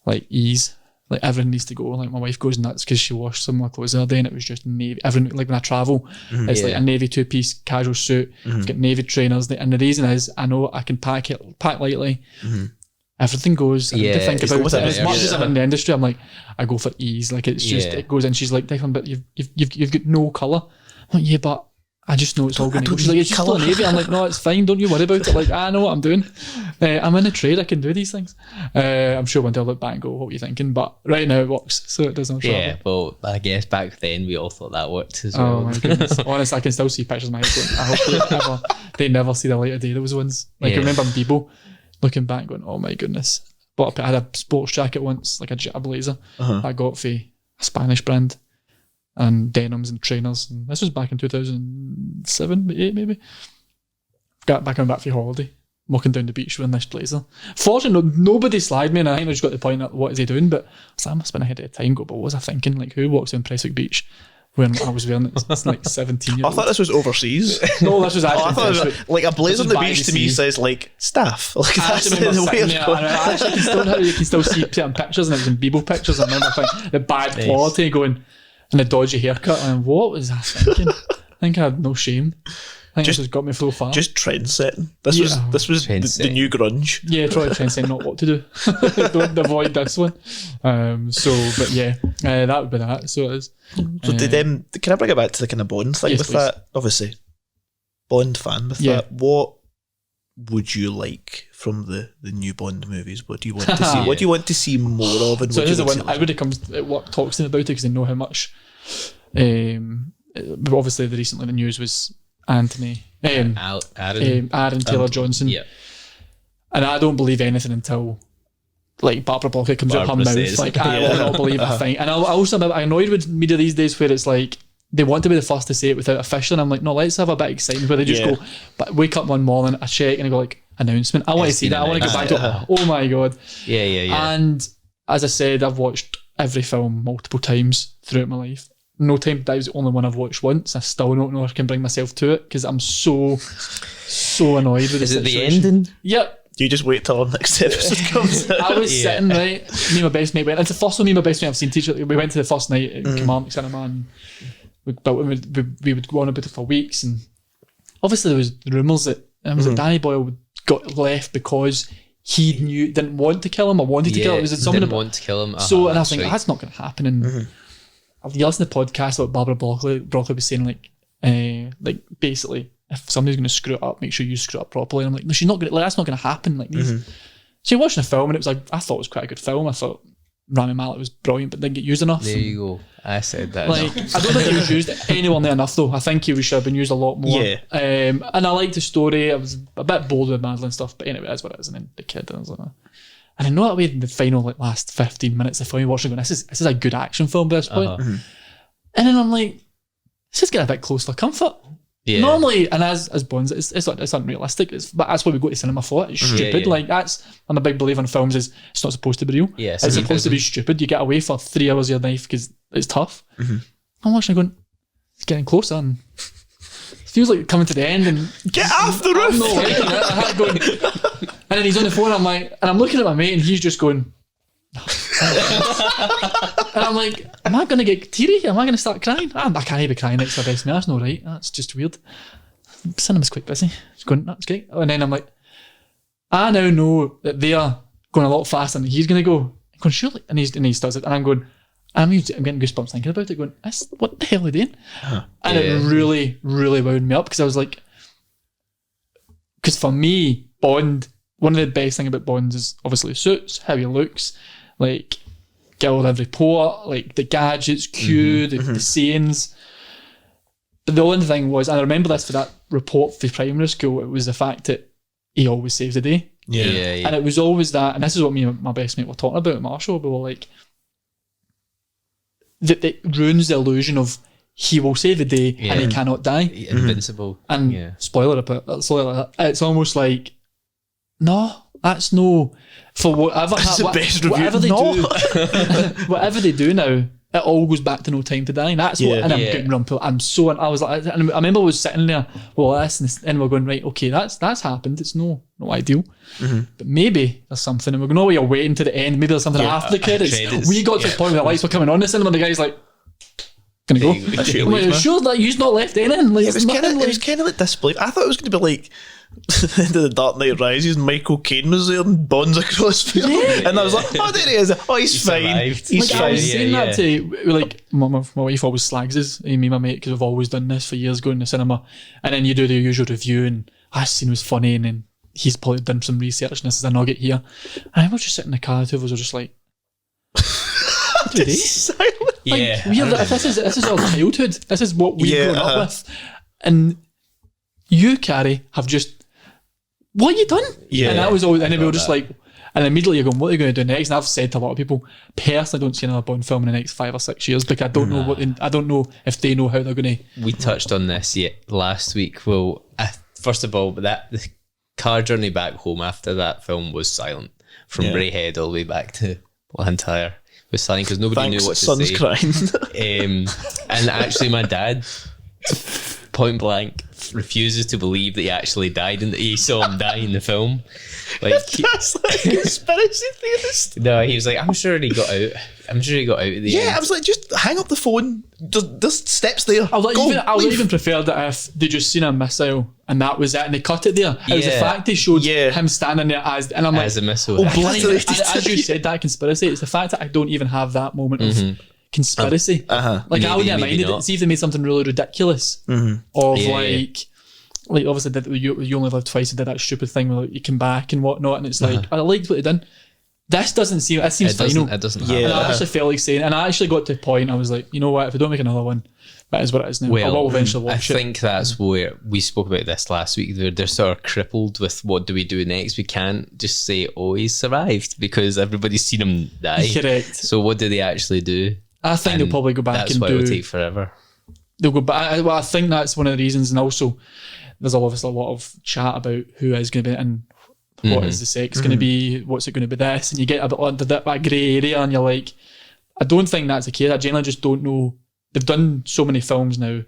like ease. Like everything needs to go. Like my wife goes nuts because she washed some of my clothes the other day and it was just navy. Everything, like when I travel, it's like a navy 2-piece casual suit. I've got navy trainers, and the reason is I know I can pack lightly. Everything goes. I need to think about it. As much as I'm in the industry, I'm like, I go for ease. Like it's just it goes in. She's like, Declan, but you've got no colour. I'm like, yeah, but I just know it's all going to go. She's like, it's just colour navy. I'm like, no, it's fine. Don't you worry about it. Like, I know what I'm doing. I'm in a trade. I can do these things. I'm sure one day I'll look back and go, what were you thinking? But right now it works, so it doesn't trouble. Yeah, well, I guess back then we all thought that worked as well. Oh my goodness. Honestly, I can still see pictures of my head going, I hope they never see the light of day, those ones. Like I remember Bebo looking back going, oh my goodness. But I had a sports jacket once, like a blazer I got for a Spanish brand, and denims and trainers, and this was back in 2007, 8 maybe. Got back for holiday, walking down the beach wearing this blazer. Fortunately, nobody slagged me, and I think I just got the point at what is he doing, but I must have been ahead of time. But what was I thinking? Like, who walks down Prestwick Beach when I was wearing it? It's like 17 years old. I thought this was overseas. No, this was actually Prestwick. Like a blazer on the beach to me says like staff. Like that's the way it's going. I actually you can still see certain pictures, and it was in Bebo pictures. I remember thinking the bad quality going, and the dodgy haircut, and what was I thinking? think I had no shame. I think this has got me so far. Just trend setting. This was the new grunge. Yeah, try to trend setting, not what to do. Don't avoid this one. But yeah, that would be that. So it is. So can I bring it back to the kind of Bond thing with please. That? Obviously, Bond fan with that. What would you like from the new Bond movies? What do you want to see? What do you want to see more of? And so this is the one everybody comes what talks to me about it because they know how much. Obviously, the news was Aaron Taylor-Johnson. Yeah. And I don't believe anything until like Barbara Blockett comes out her mouth. Like I will not believe a thing. And I also I'm annoyed with media these days where it's like they want to be the first to say it without official. And I'm like, no, let's have a bit of excitement where they just go, but wake up one morning, I check and I go like, announcement. I want to see that. I want to go back to oh my god. Yeah. And as I said, I've watched every film multiple times throughout my life. No Time to Die was the only one I've watched once. I still don't know if I can bring myself to it because I'm so annoyed with Is the situation. Is it the ending? Yep. You just wait till the next episode comes out. I was sitting, right, me and my best mate went. It's the first one me and my best mate I've seen teacher. We went to the first night at Kilmarnock Cinema and we would go on about it for weeks, and obviously there was rumours that Danny Boyle got left because he didn't want to kill him or wanted to kill him. Was it someone didn't want to kill him? So and I think that's not going to happen. And you listen to the podcast about Barbara Broccoli was saying like basically if somebody's going to screw it up, make sure you screw it up properly. And I'm like, no, she's not going to. Like, that's not going to happen. Like these. So you're watching a film and it was like I thought it was quite a good film. I thought Rami Malek was brilliant, but didn't get used enough. There you go. I said that. Like I don't think he was used anywhere near enough though. I think he should have been used a lot more. Yeah. And I liked the story. I was a bit bold with Madeline stuff, but anyway, that's what it is. And then the kid, and I was like, and I know that way in the final last 15 minutes of the film you're watching, going, this is a good action film by this point. And then I'm like, this is getting a bit close for comfort. Yeah. Normally, and as Bonds, it's unrealistic. But that's why we go to cinema for it. It's stupid. Like I'm a big believer in films. It's not supposed to be real. Yeah, it's supposed to be stupid. You get away for 3 hours of your life because it's tough. I'm watching, going, it's getting closer, and it feels like coming to the end. And get off the roof. I'm not liking it. I had going, and then he's on the phone. I'm like, and I'm looking at my mate, and he's just going. And I'm like, am I going to get teary? Am I going to start crying? I can't be crying next to my best mate. That's not right. That's just weird. Cinema's quite busy. Just going, that's great. And then I'm like, I now know that they are going a lot faster than he's going to go. I'm going, surely. And he starts it. And I'm going, I'm getting goosebumps thinking about it, going, what the hell are they doing? And it really, really wound me up because I was like, because for me, Bond, one of the best things about Bond is obviously the suits, how he looks, like Guild of Report, like the gadgets, Q, the sayings. But the only thing was, and I remember this for that report for primary school, it was the fact that he always saves the day. Yeah. And it was always that, and this is what me and my best mate were talking about at Marshall, we were like, that ruins the illusion of he will save the day and he cannot die. Invincible. And spoiler alert, it's almost like, no, that's no, for whatever whatever they do now, it all goes back to No Time to Die. And that's what, and I'm getting rumpled. I was like, and I remember I was sitting there, and we're going, right, okay, that's happened. It's no ideal. But maybe there's something, and we're going, oh, you're waiting to the end. Maybe there's something after the credits. We got to the point where the lights were coming on the cinema, and the guy's like, gonna go. I'm like, sure, like, you've not left anything. Like, it was kind of like disbelief. I thought it was going to be like the end of the Dark Knight Rises, and Michael Caine was there and Bond's across field, and I was like, oh, there he is. Oh, he's fine. He's fine. I was saying that to, like, my wife always slags us, me and my mate, because we've always done this for years, going to the cinema, and then you do the usual review, and I seen it was funny, and then he's probably done some research, and this is a nugget here, and I was just sitting in the car, the two of us were just like, silent. Like, this is our childhood. This is what we've grown up with, and you, Carrie, have just, what have you done? And that was all. And then we were just like, and immediately you're going, what are you going to do next? And I've said to a lot of people, personally, don't see another Bond film in the next 5 or 6 years because I don't know I don't know if they know how they're going to. We touched on this last week. Well, first of all, the car journey back home after that film was silent from Braehead all the way back to Blantyre. Was silent because nobody knew what to say. Son's crying. And actually, my dad point blank refuses to believe that he actually died and that he saw him die in the film. Like, that's like a conspiracy theorist. No, he was like, I'm sure he got out. I'm sure he got out at the end. I was like, just hang up the phone. There's steps there. I would even prefer that if they just seen a missile and that was it and they cut it there. It was the fact they showed him standing there and I'm like, as a missile. Oh, blind. As you said, that conspiracy, it's the fact that I don't even have that moment of conspiracy. Like, maybe, I wouldn't have minded it. See if they made something really ridiculous like obviously that you only live twice, and did that stupid thing where you come back and whatnot, and it's like, I liked what they done. This doesn't seem, it seems final. It doesn't and I actually felt like saying, and I actually got to the point, I was like, you know what, if we don't make another one, that is what it is now. I will eventually watch it. I think that's where we spoke about this last week. They're sort of crippled with what do we do next. We can't just say, oh, he's survived, because everybody's seen him die. Correct. So what do they actually do? I think they'll probably go back and do... That's why it'll take forever. They'll go back. Well, I think that's one of the reasons, and also there's obviously a lot of chat about who is going to be and what is the sex going to be, what's it going to be this, and you get a bit under that grey area, and you're like, I don't think that's the case. I generally just don't know. They've done so many films now.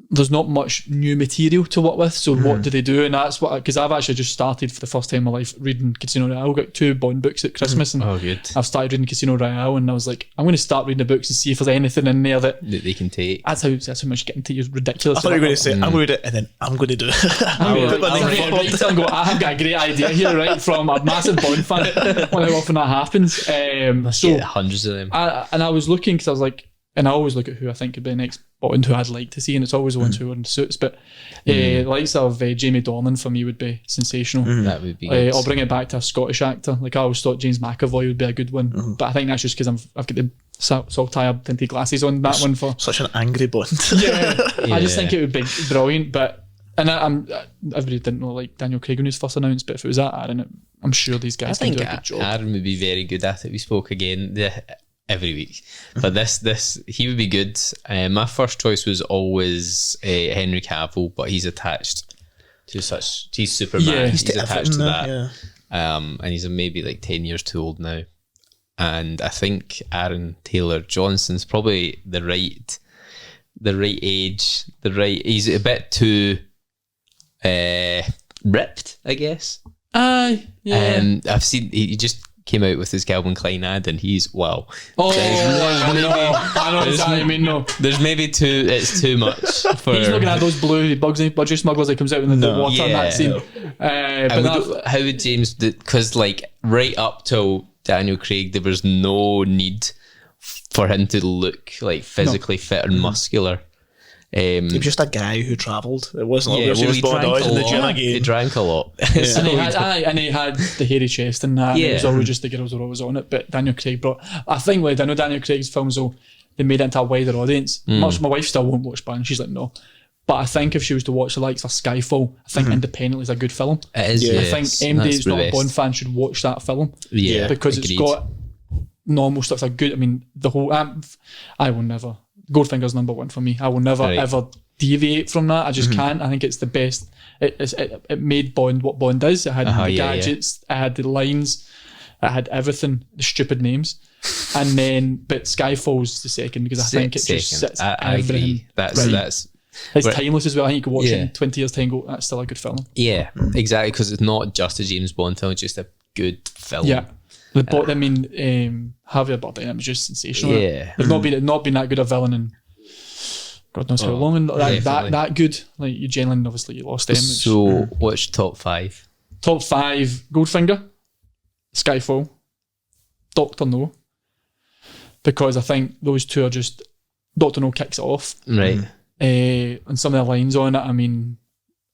There's not much new material to work with, so what do they do? And that's what, because I've actually just started for the first time in my life reading Casino Royale. I got 2 Bond books at Christmas, and I've started reading Casino Royale, and I was like, I'm going to start reading the books and see if there's anything in there that they can take. That's how much you get into. You're ridiculous. I thought you were going to say, I'm going to read it, and then I'm going to do it. I have got a great idea here, right? From a massive Bond fan. When how often that happens. So hundreds of them. And I was looking, because I was like, and I always look at who I think could be the next Bond, who I'd like to see, and it's always the ones who are in suits. But the likes of Jamie Dornan for me would be sensational. That would be good. I'll bring it back to a Scottish actor. Like, I always thought James McAvoy would be a good one, but I think that's just because I've got the saltire tinted glasses on that one for such an angry Bond. I just think it would be brilliant. But everybody didn't know, like, Daniel Craig when he was first announced, but if it was that Aaron, I'm sure these guys can do a good job. Aaron would be very good at it. We spoke again every week, but this he would be good. My first choice was always Henry Cavill, but he's attached to he's Superman. He's attached to that, and he's maybe like 10 years too old now. And I think Aaron Taylor Johnson's probably the right age. He's a bit too ripped, I guess. I've seen he just came out with his Calvin Klein ad, and he's wow. I know exactly what you mean. No, there's maybe it's too much for. He's not gonna have those blue budget smugglers that comes out in the water in that scene. How would James? Because like right up till Daniel Craig, there was no need for him to look like physically fit and muscular. He was just a guy who travelled. It wasn't like he was born out in the gym again. He drank a lot. and he had the hairy chest and that. And it was always just the girls were always on it. But Daniel Craig brought... I think I know Daniel Craig's films, though, they made it into a wider audience. My wife still won't watch Bond. She's like, no. But I think if she was to watch the likes of Skyfall, I think independently is a good film. It is, I think MD who's not a Bond fan should watch that film. Yeah, because it's got normal stuff. It's a good... I mean, the whole... I will never... Goldfinger's number one for me. I will never ever deviate from that. I just can't. I think it's the best. It made Bond what Bond is. It had the gadgets, it had the lines, it had everything, the stupid names. And then, but Skyfall's the second, because I think it just sits I agree. That's it's timeless as well. I think you could watch it in 20 years time and go, that's still a good film. Yeah, exactly, because it's not just a James Bond film, it's just a good film. Yeah. I mean, Javier Bardem was just sensational. Yeah, they've not been that good a villain in God knows how long, and that good. Like, you genuinely, obviously, you lost them. So, what's your top 5? Top 5: Goldfinger, Skyfall, Dr. No, because I think those two are just Dr. No kicks it off, right? And some of the lines on it, I mean,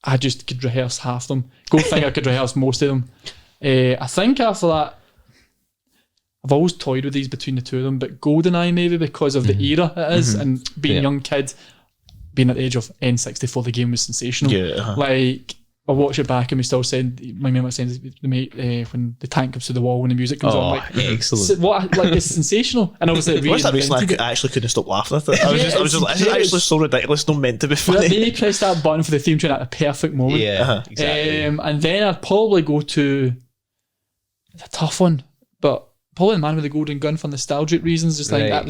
I just could rehearse half them. Goldfinger could rehearse most of them. I think after that, I've always toyed with these between the two of them, but GoldenEye maybe because of the era it is, and being a young kid, being at the age of N64, the game was sensational. Like, I watch it back and we still said, my mate was saying when the tank comes to the wall and the music comes on, like, excellent. It's sensational. And obviously, I actually couldn't stop laughing at it. I was just it's actually so ridiculous, not meant to be funny. They pressed that button for the theme tune at the perfect moment. Exactly. And then I'd probably go to, it's a tough one, but probably The Man with the Golden Gun for nostalgic reasons. Just like that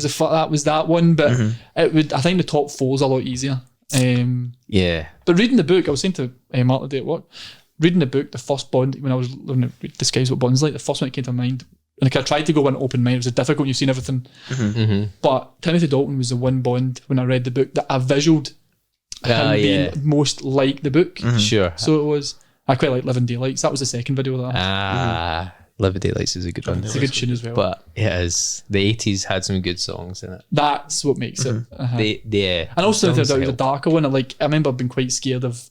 was that one, but it would. I think the top 4 is a lot easier. But reading the book, I was saying to Mark the day at work, reading the book, the first Bond, when I was learning to disguise what Bond's like, the first one that came to mind, like I tried to go with an open mind, it was difficult, you've seen everything. But Timothy Dalton was the one Bond, when I read the book, that I visualed him being most like the book. Sure. So it was, I quite like Living Daylights, that was the second video of that. Living Daylights is a good one. It's a good tune as well. But it is, the 80s had some good songs in it. That's what makes it. And also there was a darker one, I remember being quite scared of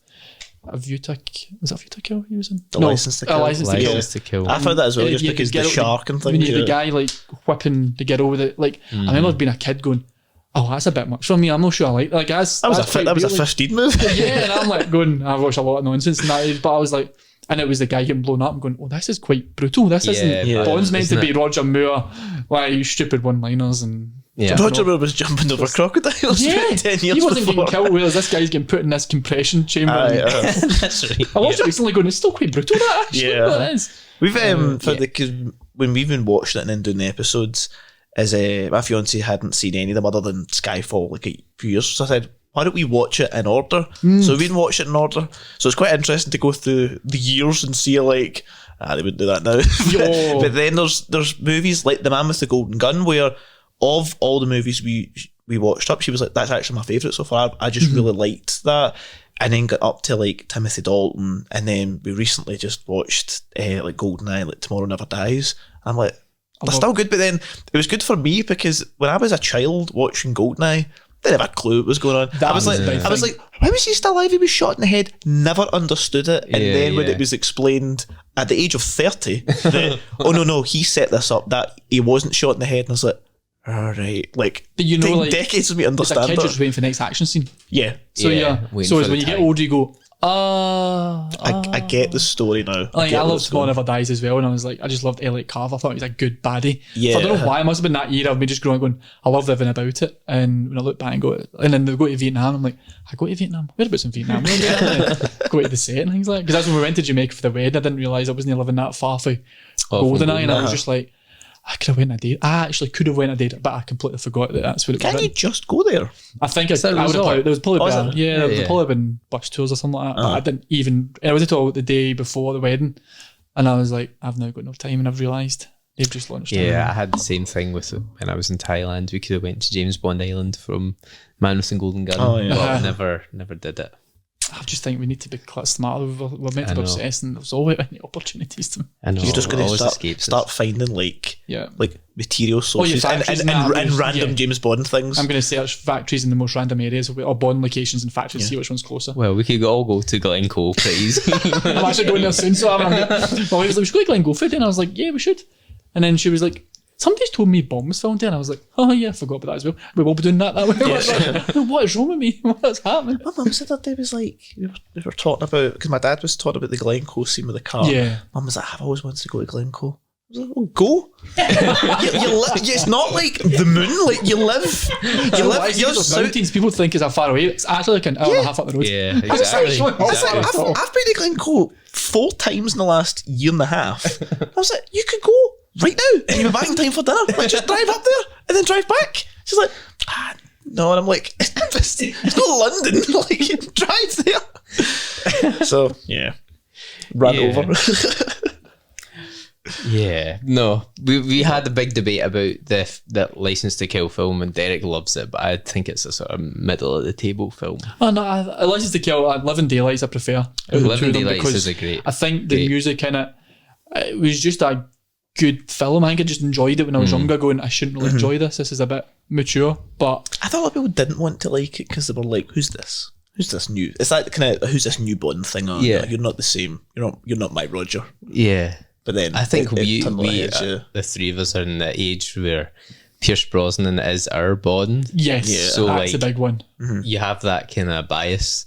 Vutak. Was that Vutak he was in? License to Kill. License to Kill. I found that as well, just because the shark and things. The guy like whipping the girl with it. Like I remember being a kid going, "Oh, that's a bit much for me. I'm not sure I like that." Like that was a 15 movie. Yeah, and I'm like going, I've watched a lot of nonsense in that age, but I was like, and it was the guy getting blown up and going, "Oh, this is quite brutal. This isn't Bond's meant to be Roger Moore, like stupid one-liners and." Yeah. Roger Moore was jumping over crocodiles 10 years before. He wasn't getting killed, whereas this guy's getting put in this compression chamber. That's right. I watched it recently going, it's still quite brutal, that actually. It is. We've, when we've been watching it and then doing the episodes, my fiance hadn't seen any of them other than Skyfall like a few years. So I said, why don't we watch it in order? So we've been watching it in order. So it's quite interesting to go through the years and see like, they wouldn't do that now. But then there's movies like The Man with the Golden Gun where of all the movies we watched up, she was like, that's actually my favourite so far. I just really liked that. And then got up to like Timothy Dalton, and then we recently just watched like GoldenEye, like Tomorrow Never Dies. I'm like, they're still good, but then it was good for me because when I was a child watching GoldenEye, I didn't have a clue what was going on. I was like, why was he still alive? He was shot in the head. Never understood it. And then when it was explained at the age of 30 that, oh no, he set this up, that he wasn't shot in the head, and I was like, all right, like, but you know, like decades of me understand that. It's a kid that. just waiting for the next action scene. Yeah. So so when you get older, you go, I get the story now. Like I loved Tomorrow Never Dies as well, and I was like, I just loved Elliot Carver. I thought he was a good baddie. Yeah. So I don't know why. It must have been that year of me just growing up going, I loved everything about it. And when I look back and go, and then they go to Vietnam, I'm like, I go to Vietnam. Whereabouts in Vietnam? Go to the set and things like. Because that's when we went to Jamaica for the wedding. I didn't realise I wasn't living that far for GoldenEye, and I was just like, I could have went a date. I actually could have went a date, but I completely forgot that that's what it was. Can you just go there? I think I would have probably, there was probably there probably been bus tours or something like that. But I didn't even, I was at all the day before the wedding, and I was like, I've now got no time, and I've realised they've just launched it. I had the same thing with it when I was in Thailand. We could have went to James Bond Island from Man with the Golden Gun, but never did it. I just think we need to be smarter. We're meant to be obsessed, and there's always any opportunities to. I know. You're just going to start finding like material sources and random James Bond things. I'm going to search factories in the most random areas or Bond locations and factories, see which one's closer. Well, we could all go to Glencoe pretty easy. I'm actually going there soon, so I'm like, well, he was like, we should go to Glencoe for it, and I was like, yeah, we should. And then she was like, somebody's told me Bond was filmed there, and I was like, oh yeah, I forgot about that as well. We will be doing that way. Like, what is wrong with me? What's happening? My mum said that day was like, we were talking about, because my dad was talking about the Glencoe scene with the car. Yeah. Mum was like, I've always wanted to go to Glencoe. I was like, well, go. It's not like the moon. Like you live. Mountains people think is how far away. It's actually like an hour and a half up the road. Yeah, exactly. I've been to Glencoe 4 times in the last year and a half. I was like, you could go right now and you'll be back in time for dinner. Like, just drive up there and then drive back. She's like, no, and I'm like, it's not London. Like, drive there. So yeah, ran over. Yeah, no, we had a big debate about the License to Kill film, and Derek loves it, but I think it's a sort of middle of the table film. Oh no, I License to Kill, Living Daylights I prefer. Living Daylights is a great. I think the music in it, it was just a good film. I think I just enjoyed it when I was younger, going, I shouldn't really enjoy this. This is a bit mature, but I thought a lot of people didn't want to like it because they were like, "Who's this? Who's this new?" It's like kind of who's this new Bond thing? Oh, yeah, you're not the same. You're not my Roger. Yeah. But then I think we the three of us are in the age where Pierce Brosnan is our Bond. Yes, so that's a big one. You have that kind of bias,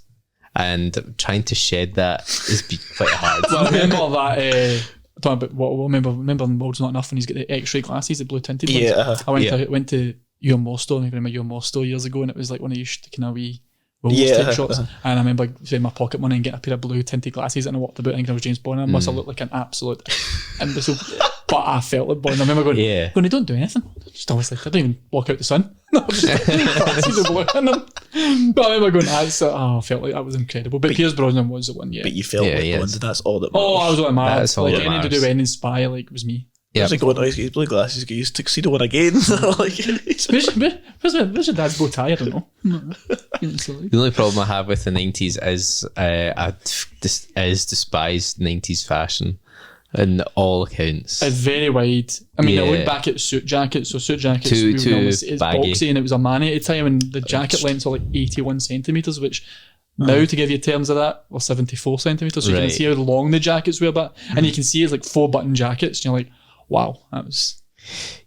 and trying to shed that is quite hard. Well, I remember that. Talking about remember in World's Not Enough when he's got the X-ray glasses, the blue tinted ones. Yeah, I went to your Moore store. I remember your Moore store years ago, and it was like one of these kind of wee type shots. And I remember saving my pocket money and getting a pair of blue tinted glasses, and I walked about thinking I was James Bond. I must have looked like an absolute imbecile, but I felt like Bond. I remember going, they don't do anything. Just always like, I don't even block out the sun. No, just glasses with blue in them. But I remember going, I felt like that was incredible. But Pierce Brosnan was the one, yeah. But you felt like Bond, and that's all that matters. Oh, I was like, mad. That's all like, that anything to do with any spy, like, it was me. Yeah, like going, he's got blue glasses, he's got his tuxedo on again. Like, where's your dad's bow tie? I don't know. The only problem I have with the 90s is I despise 90s fashion in all accounts. It's very wide. I mean, I look back at suit jackets. So suit jackets, too it's baggy. boxy, and it was a man at the time, and the jacket lengths are like 81 centimetres, which now, to give you terms of that, were 74 centimetres. So you can see how long the jackets were, and you can see it's like 4-button jackets, and you're like, wow, that was...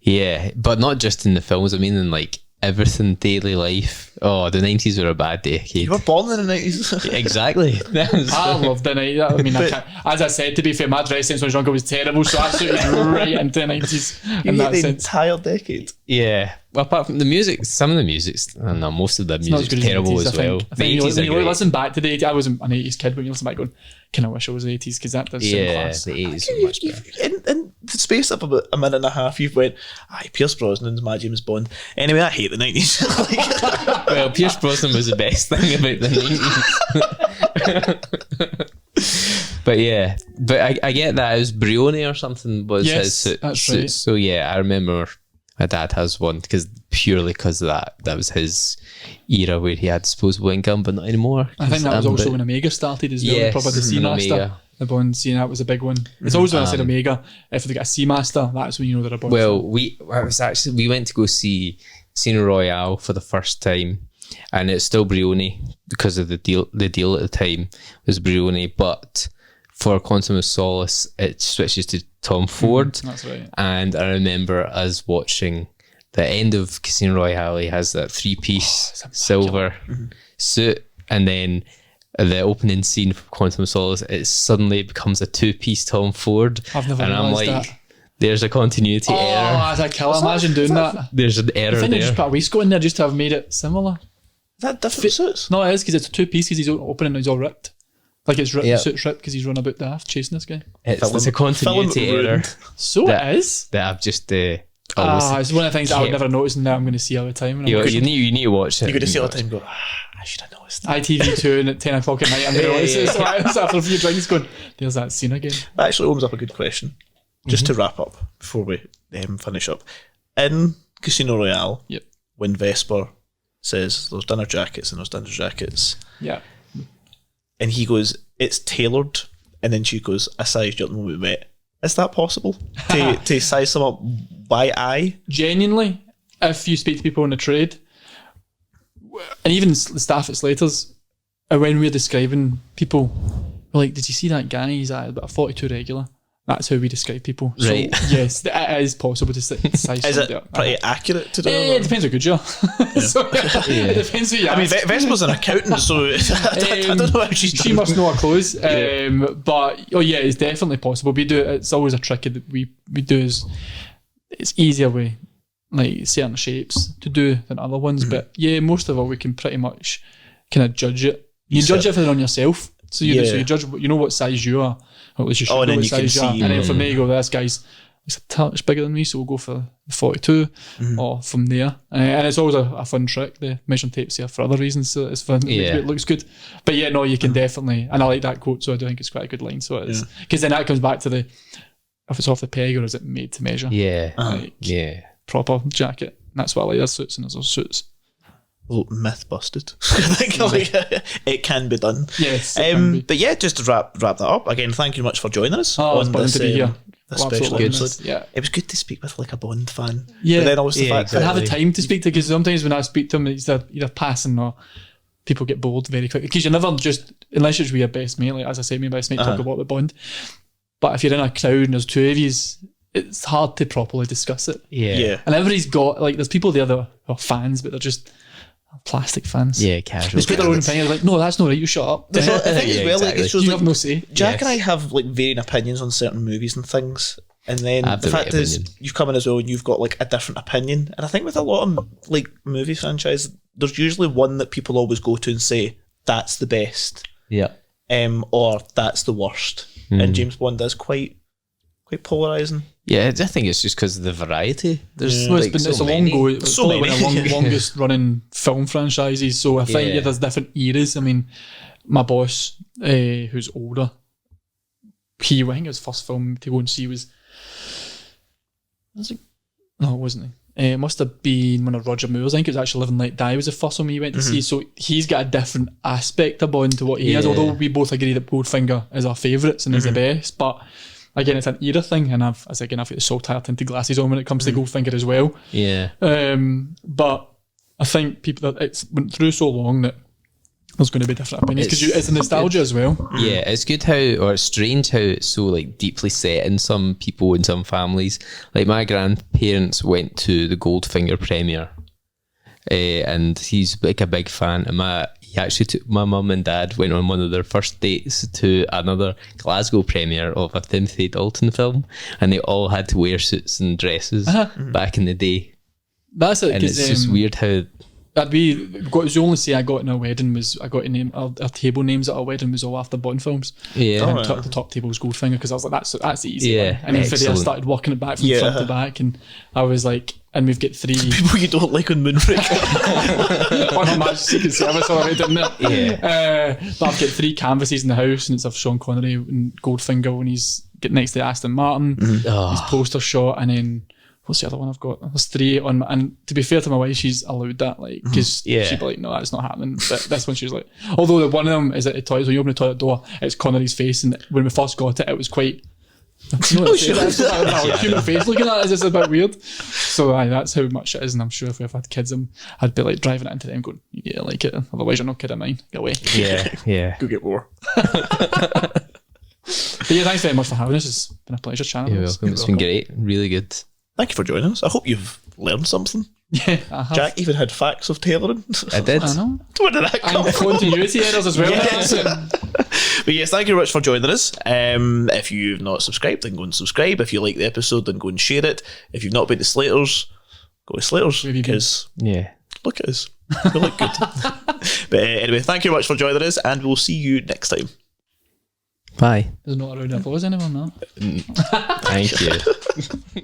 Yeah, but not just in the films, I mean in like everything, daily life. Oh, the 90s were a bad decade. You were born in the 90s. Exactly. I loved the 90s. I mean, as I said, to be fair, my dress sense when I was younger was terrible, so I suited right into the 90s in that the sense. Entire decade. Yeah. Well, apart from the music, some of the music's, I don't know, most of the music's terrible as well. I think when you listen back to the 80s, I wasn't an 80s kid, when you listen back going, kind of wish I was the 80s, because that does sound class. The 80s were much better. In the space of about a minute and a half, you've went, Pierce Brosnan's my James Bond. Anyway, I hate the 90s. Well, Pierce Brosnan was the best thing about the 90s. But yeah, I get that. It was Brioni or something was his suit. That's right. So yeah, I remember my dad has one purely because of that. That was his era where he had disposable income, but not anymore. I think that was also when Omega started as well. Probably the Seamaster. The Bond scene, that was a big one. It's always when I said Omega, if they get a Seamaster, that's when you know they're a Bond. Well, we went to go see Casino Royale for the first time, and it's still Brioni because of the deal at the time was Brioni, but for Quantum of Solace it switches to Tom Ford. That's right. And I remember us watching the end of Casino Royale. He has that 3-piece silver suit, and then the opening scene for Quantum of Solace, it suddenly becomes a 2-piece Tom Ford. I've never realised I'm like, that. There's a continuity error. Oh, that's a killer. Imagine doing that. There's an error there. They just put a waistcoat in there just to have made it similar. Is that different suits? No, it is, because it's a 2-piece, because he's opening and he's all ripped. Like it's ripped, the suit's ripped because he's run about the half chasing this guy. It's a continuity error. So it is? That I've just... it's one of the things I would never notice, and now I'm going to see all the time. You need to watch it. You're going to see all the time and go, I should have noticed that. ITV2 and at 10 o'clock at night, I'm going to notice it. So after a few drinks going, there's that scene again. That actually opens up a good question. Just to wrap up, before we finish up. In Casino Royale, when Vesper says there's dinner jackets and there's dinner jackets, and he goes, it's tailored, and then she goes, I sized you up when we met. Is that possible? to size them up by eye? Genuinely, if you speak to people in the trade, and even the staff at Slaters, when we're describing people, we're like, did you see that guy? He's at about a 42 regular. That's how we describe people. Right. So, yes, it is possible to size. Is it pretty accurate to do? It depends how good you are. It depends who you are. I mean, Vesper's an accountant, so I don't know how she's done. She must know her clothes. But it's definitely possible. We do. It's always a trick that we do. Is it's easier with like certain shapes to do than other ones. But most of all, we can pretty much kind of judge it. You judge everything on yourself. So you judge. You know what size you are. Or at least you should know what size you are. And then for me, you go, this guy's a touch bigger than me, so we'll go for the 42 or from there. And it's always a fun trick. The measuring tapes here for other reasons, so it's fun. It looks good. But you can definitely, and I like that quote, so I do think it's quite a good line. So it is. Because then that comes back to if it's off the peg or is it made to measure? Proper jacket. And that's what I like. There's suits and there's suits. Well, myth busted. I think it can be done. Yes. But just to wrap that up, again, thank you much for joining us. It's fun to be here. This special episode. It was good to speak with like a Bond fan. Yeah. But then also the fact and have the time to speak to, because sometimes when I speak to them, it's either passing or people get bored very quickly. Because you're never just, unless it's with your best mate, like as I said, my best mate talk about the Bond. But if you're in a crowd and there's two of you, it's hard to properly discuss it. Yeah. And everybody's got, like, there's people there that are fans, but they're just plastic fans. Yeah, casual. They speak their own opinion. Like, no, that's not right. You shut up. The thing as well, like, it shows you like, have no say. Jack and I have like varying opinions on certain movies and things, and then the fact is, you've come in as well and you've got like a different opinion. And I think with a lot of like movie franchise, there's usually one that people always go to and say that's the best, or that's the worst. And James Bond is quite quite polarising. Yeah, I think it's just because of the variety. There's it's a long go. It's so probably many. one of the longest running film franchises. So I think there's different eras. I mean, my boss, who's older, I think his first film to go and see was it? No, it wasn't. It must have been one of Roger Moore's. I think it was actually Live and Let Die was the first one we went to see. So he's got a different aspect of Bond to what he has. Although we both agree that Goldfinger is our favourites and is the best, but again, it's an era thing, and I've got the saltire tinted glasses on when it comes to Goldfinger as well. Yeah. But I think people that it's went through so long that there's going to be different opinions because it's a nostalgia as well. Yeah, it's good or it's strange how it's so like deeply set in some people and some families. Like my grandparents went to the Goldfinger premiere, and he's like a big fan. And he actually took my mum and dad went on one of their first dates to another Glasgow premiere of a Timothy Dalton film, and they all had to wear suits and dresses back in the day. That's it. And it's just weird how. The only say I got in our wedding was I got a name. Our table names at our wedding was all after Bond films. Yeah, and the top table was Goldfinger because I was like, that's the easy one. And then for there I started working it back from front to back, and I was like, and we've got 3 people you don't like on Moonraker. on a match Secret Service already, didn't it? Yeah. But I've got 3 canvases in the house, and it's of Sean Connery and Goldfinger when he's getting next to Aston Martin. His poster shot, and then. What's the other one I've got? There's 3 on my, and to be fair to my wife, she's allowed that, like, because she'd be like, no, that's not happening. But this one, she was like, although the one of them is at the toilet, when you open the toilet door, it's Connery's face, and when we first got it, it was quite, human face looking at it is just a bit weird. So that's how much it is, and I'm sure if we have had kids, I'd be like driving it into them going, yeah, I like it, otherwise you're not kidding mine, get away. Yeah. Go get more. But yeah, thanks very much for having us. It's been a pleasure chatting. You're welcome. It's been great, really good. Thank you for joining us. I hope you've learned something. Yeah, I have. Jack even had facts of tailoring. I did. I know. Where did that come from? And continuity errors as well. Yes. But yes, thank you very much for joining us. If you've not subscribed, then go and subscribe. If you like the episode, then go and share it. If you've not been to Slaters, go to Slaters because look at us. We look good. But anyway, thank you very much for joining us, and we'll see you next time. Bye. There's not a round of applause anymore now. Thank you.